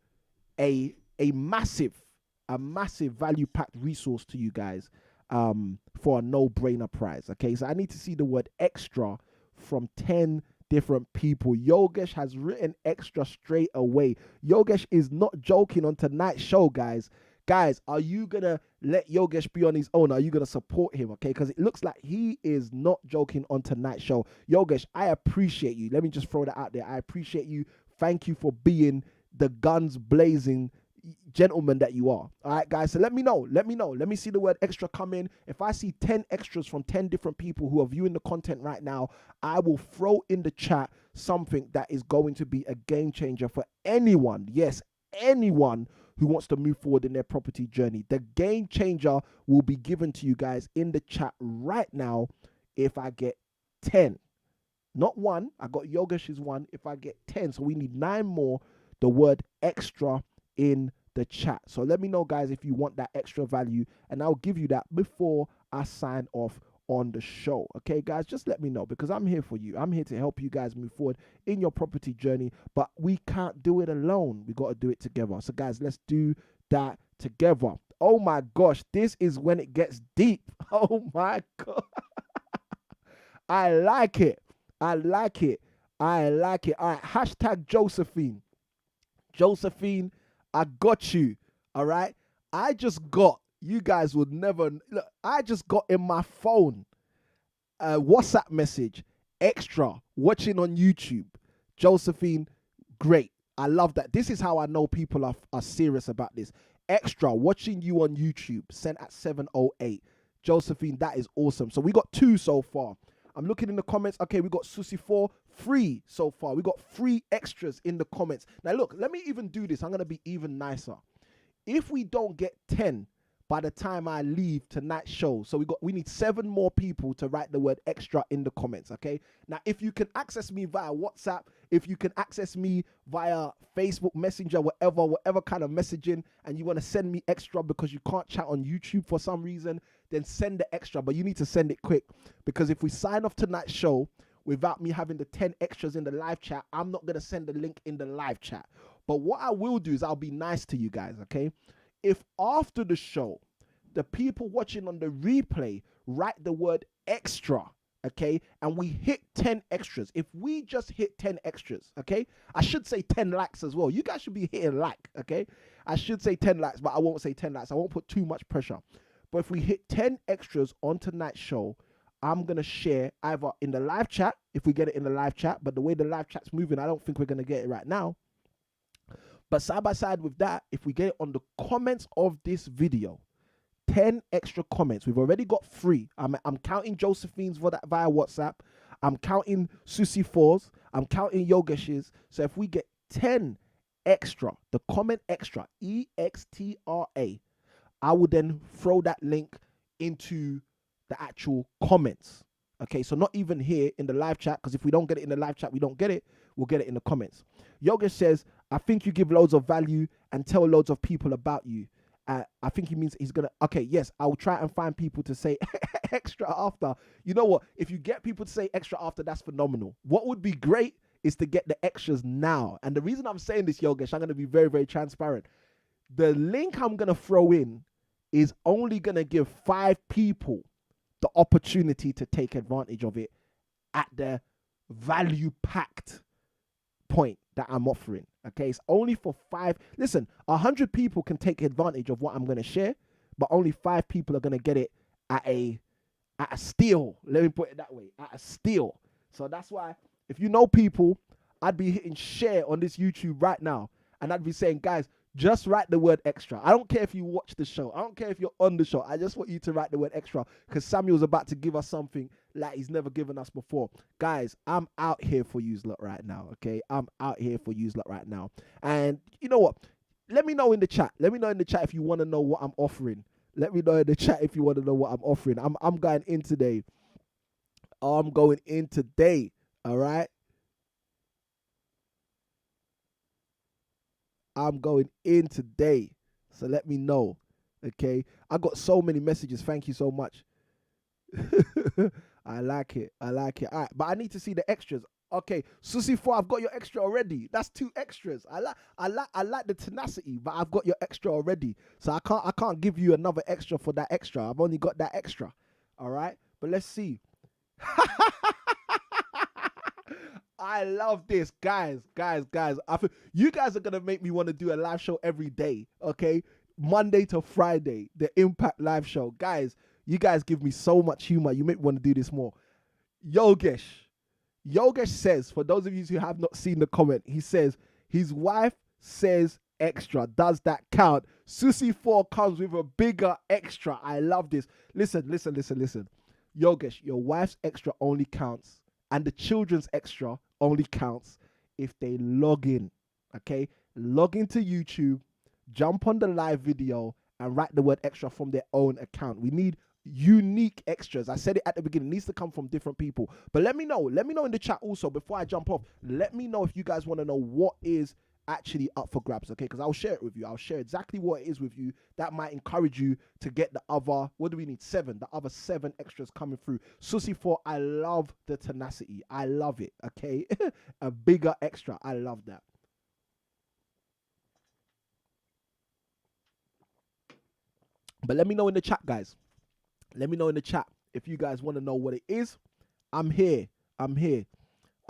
a massive value-packed resource to you guys for a no-brainer prize, okay? So I need to see the word extra from 10 different people. Yogesh has written extra straight away. Yogesh is not joking on tonight's show, guys. Guys, are you going to let Yogesh be on his own? Are you going to support him, okay? Because it looks like he is not joking on tonight's show. Yogesh, I appreciate you. Let me just throw that out there. I appreciate you. Thank you for being the guns blazing gentleman that you are. All right, guys, so let me know. Let me see the word extra come in. If I see 10 extras from 10 different people who are viewing the content right now, I will throw in the chat something that is going to be a game changer for anyone. Yes, anyone who wants to move forward in their property journey. The game changer will be given to you guys in the chat right now if I get 10. Not 1. I got Yogesh's 1. If I get 10. So we need 9 more. The word extra in the chat. So let me know, guys, if you want that extra value, and I'll give you that before I sign off on the show. Okay, guys, just let me know, because I'm here for you. I'm here to help you guys move forward in your property journey, but we can't do it alone. We got to do it together. So, guys, let's do that together. Oh my gosh, this is when it gets deep. Oh my God. I like it. I like it. I like it. All right, hashtag Josephine. Josephine, I got you. All right. I just got, you guys would never, look, I just got in my phone a WhatsApp message, extra, watching on YouTube. Josephine, great. I love that. This is how I know people are serious about this. Extra, watching you on YouTube, sent at 7:08. Josephine, that is awesome. So we got 2 so far. I'm looking in the comments. Okay, we got Susie 4, 3 so far. We got 3 extras in the comments. Now look, let me even do this. I'm going to be even nicer. If we don't get 10 by the time I leave tonight's show, so we need 7 more people to write the word extra in the comments, okay? Now, if you can access me via WhatsApp, if you can access me via Facebook Messenger, whatever kind of messaging, and you want to send me extra because you can't chat on YouTube for some reason, then send the extra, but you need to send it quick, because if we sign off tonight's show without me having the 10 extras in the live chat, I'm not going to send the link in the live chat. But what I will do is I'll be nice to you guys, okay? If after the show, the people watching on the replay write the word extra, okay, and we hit 10 extras, if we just hit 10 extras, okay, I should say 10 likes as well. You guys should be hitting like, okay? I should say 10 likes, but I won't say 10 likes. I won't put too much pressure. But if we hit 10 extras on tonight's show, I'm going to share either in the live chat, if we get it in the live chat, but the way the live chat's moving, I don't think we're going to get it right now. But side by side with that, if we get it on the comments of this video, 10 extra comments. We've already got 3. I'm counting Josephine's for that via WhatsApp. I'm counting Susie 4's. I'm counting Yogesh's. So if we get 10 extra, the comment extra, EXTRA, I will then throw that link into the actual comments. Okay, so not even here in the live chat, because if we don't get it in the live chat, we don't get it. We'll get it in the comments. Yogesh says, I think you give loads of value and tell loads of people about you. I think he means he's going to, okay, yes, I'll try and find people to say extra after. You know what? If you get people to say extra after, that's phenomenal. What would be great is to get the extras now. And the reason I'm saying this, Yogesh, I'm going to be very, very transparent. The link I'm going to throw in is only going to give 5 people the opportunity to take advantage of it at the value-packed point that I'm offering. Okay, it's only for 5. Listen, 100 people can take advantage of what I'm going to share, but only 5 people are going to get it at a steal. Let me put it that way, at a steal. So that's why, if you know people, I'd be hitting share on this YouTube right now, and I'd be saying, guys, just write the word extra. I don't care if you watch the show. I don't care if you're on the show. I just want you to write the word extra, because Samuel's about to give us something like he's never given us before. Guys, I'm out here for you lot right now, okay? I'm out here for you lot right now. And you know what? Let me know in the chat. Let me know in the chat if you want to know what I'm offering. Let me know in the chat if you want to know what I'm offering. I'm going in today. I'm going in today, all right? I'm going in today. So let me know. Okay. I got so many messages. Thank you so much. I like it. I like it. All right. But I need to see the extras. Okay. Susie 4, I've got your extra already. That's 2 extras. I like the tenacity, but I've got your extra already. So I can't give you another extra for that extra. I've only got that extra. All right. But let's see. I love this, guys. I feel you guys are gonna make me want to do a live show every day. Okay, Monday to Friday, the Impact live show, guys. You guys give me so much humor. You make me want to do this more. Yogesh says, for those of you who have not seen the comment, he says his wife says extra. Does that count? Susie 4 comes with a bigger extra. I love this. Listen. Yogesh, your wife's extra only counts, and the children's extra only counts if they log in, okay? Log into YouTube, jump on the live video, and write the word extra from their own account. We need unique extras. I said it at the beginning. It needs to come from different people. But let me know in the chat also, before I jump off, let me know if you guys want to know what is actually up for grabs, okay? Because I'll share it with you. I'll share exactly what it is with you. That might encourage you to get the other, what do we need? 7. The other 7 extras coming through. Susie 4, I love the tenacity. I love it, okay? A bigger extra. I love that. But let me know in the chat, guys. Let me know in the chat if you guys want to know what it is. I'm here. All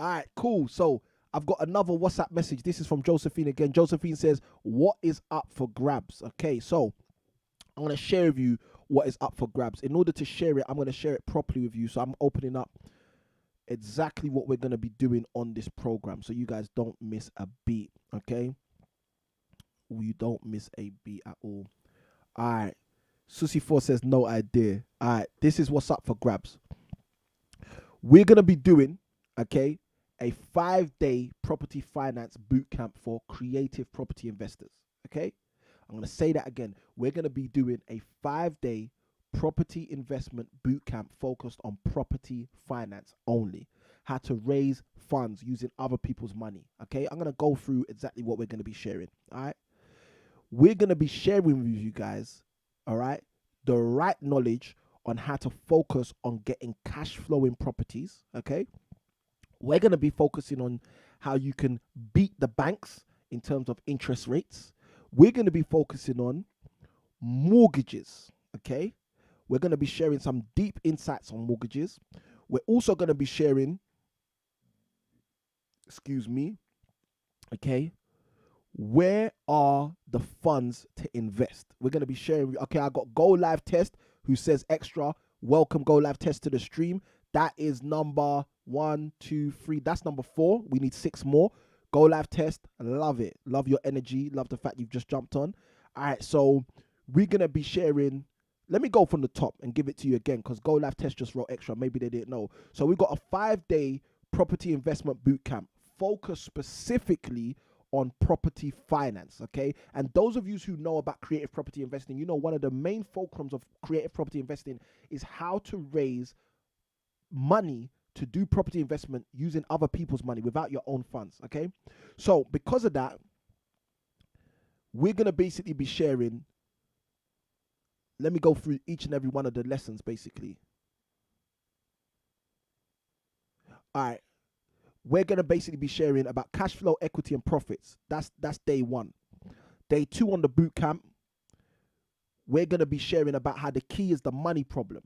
right, cool. So I've got another WhatsApp message. This is from Josephine again. Josephine says, what is up for grabs? Okay, so I'm going to share with you what is up for grabs. In order to share it, I'm going to share it properly with you. So I'm opening up exactly what we're going to be doing on this program, so you guys don't miss a beat, okay? You don't miss a beat at all. All right. Susie 4 says, no idea. All right, this is what's up for grabs. We're going to be doing, okay, a 5-day property finance bootcamp for creative property investors. Okay, I'm going to say that again. We're going to be doing a 5-day property investment bootcamp focused on property finance only. How to raise funds using other people's money. Okay, I'm going to go through exactly what we're going to be sharing. All right, we're going to be sharing with you guys, all right, the right knowledge on how to focus on getting cash flowing properties. Okay, we're going to be focusing on how you can beat the banks in terms of interest rates. We're going to be focusing on mortgages, okay? We're going to be sharing some deep insights on mortgages. We're also going to be sharing, okay, where are the funds to invest? We're going to be sharing, okay, I got Go Live Test. who says extra. Welcome Go Live Test to the stream. That is number 1, 2, 3. That's number 4. We need 6 more. Go Live Test. Love it. Love your energy. Love the fact you've just jumped on. All right, so we're going to be sharing. Let me go from the top and give it to you again, because Go Live Test just wrote extra. Maybe they didn't know. So we've got a 5-day property investment bootcamp focused specifically on property finance, okay? And those of you who know about creative property investing, you know one of the main fulcrums of creative property investing is how to raise money to do property investment using other people's money without your own funds, okay? So because of that, we're going to basically be sharing. Let me go through each and every one of the lessons basically. All right. We're going to basically be sharing about cash flow, equity, and profits. That's day 1. Day 2 on the boot camp, we're going to be sharing about how the key is the money problem.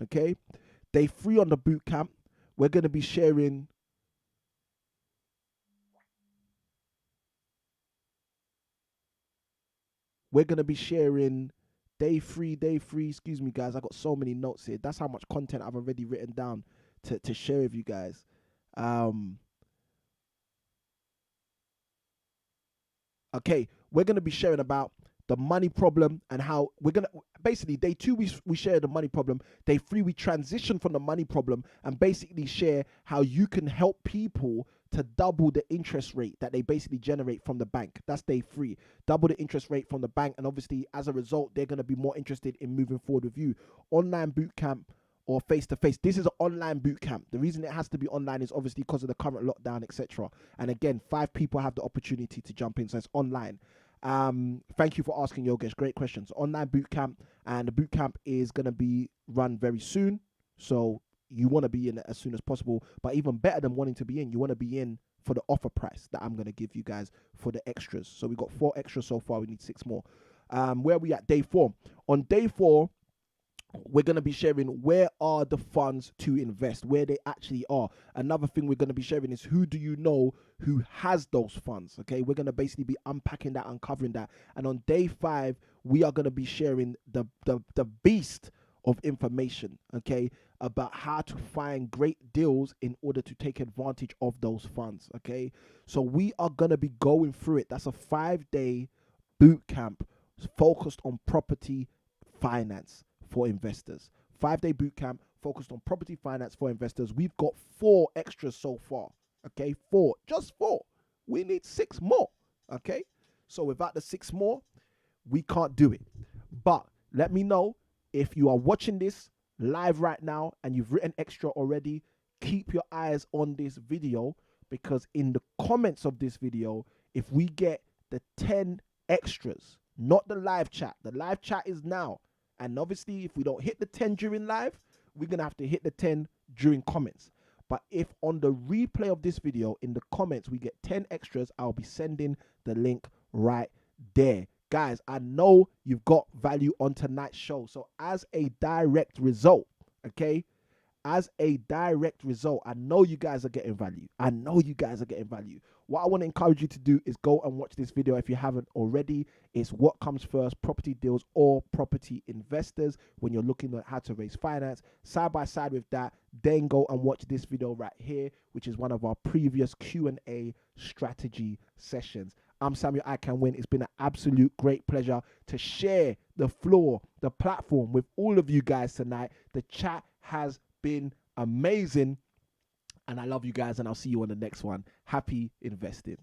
Okay. Day 3 on the boot camp, we're going to be sharing day 3, excuse me guys, I got so many notes here. That's how much content I've already written down to share with you guys. Okay, we're going to be sharing about the money problem and how we're going to, basically day 2 we share the money problem. Day 3 we transition from the money problem and basically share how you can help people to double the interest rate that they basically generate from the bank. That's day 3. Double the interest rate from the bank, and obviously as a result they're going to be more interested in moving forward with you. Online boot camp or face-to-face. This is an online boot camp. The reason it has to be online is obviously because of the current lockdown, etc. And again, 5 people have the opportunity to jump in, so it's online. Thank you for asking, Yogesh. Great questions. Online boot camp, and the boot camp is going to be run very soon, so you want to be in it as soon as possible. But even better than wanting to be in, you want to be in for the offer price that I'm going to give you guys for the extras. So we got 4 extras so far. We need 6 more. Where are we at? Day 4. On day 4, we're going to be sharing where are the funds to invest, where they actually are. Another thing we're going to be sharing is who do you know who has those funds, okay? We're going to basically be unpacking that, uncovering that. And on day 5, we are going to be sharing the beast of information, okay, about how to find great deals in order to take advantage of those funds, okay? So we are going to be going through it. That's a 5-day boot camp focused on property finance for investors. 5-day boot camp focused on property finance for investors. We've got 4 extras so far. Okay, 4, just 4. We need 6 more. Okay, so without the 6 more, we can't do it. But let me know if you are watching this live right now and you've written extra already. Keep your eyes on this video, because in the comments of this video, if we get the 10 extras, not the live chat is now. And obviously, if we don't hit the 10 during live, we're going to have to hit the 10 during comments. But if on the replay of this video, in the comments, we get 10 extras, I'll be sending the link right there. Guys, I know you've got value on tonight's show. So as a direct result, okay, as a direct result, I know you guys are getting value. I know you guys are getting value. What I want to encourage you to do is go and watch this video if you haven't already. It's what comes first, property deals or property investors, when you're looking at how to raise finance. Side by side with that, then go and watch this video right here, which is one of our previous Q&A strategy sessions. I'm Samuel Ikhinmwin. It's been an absolute great pleasure to share the floor, the platform with all of you guys tonight. The chat has been amazing, and I love you guys, and I'll see you on the next one. Happy investing.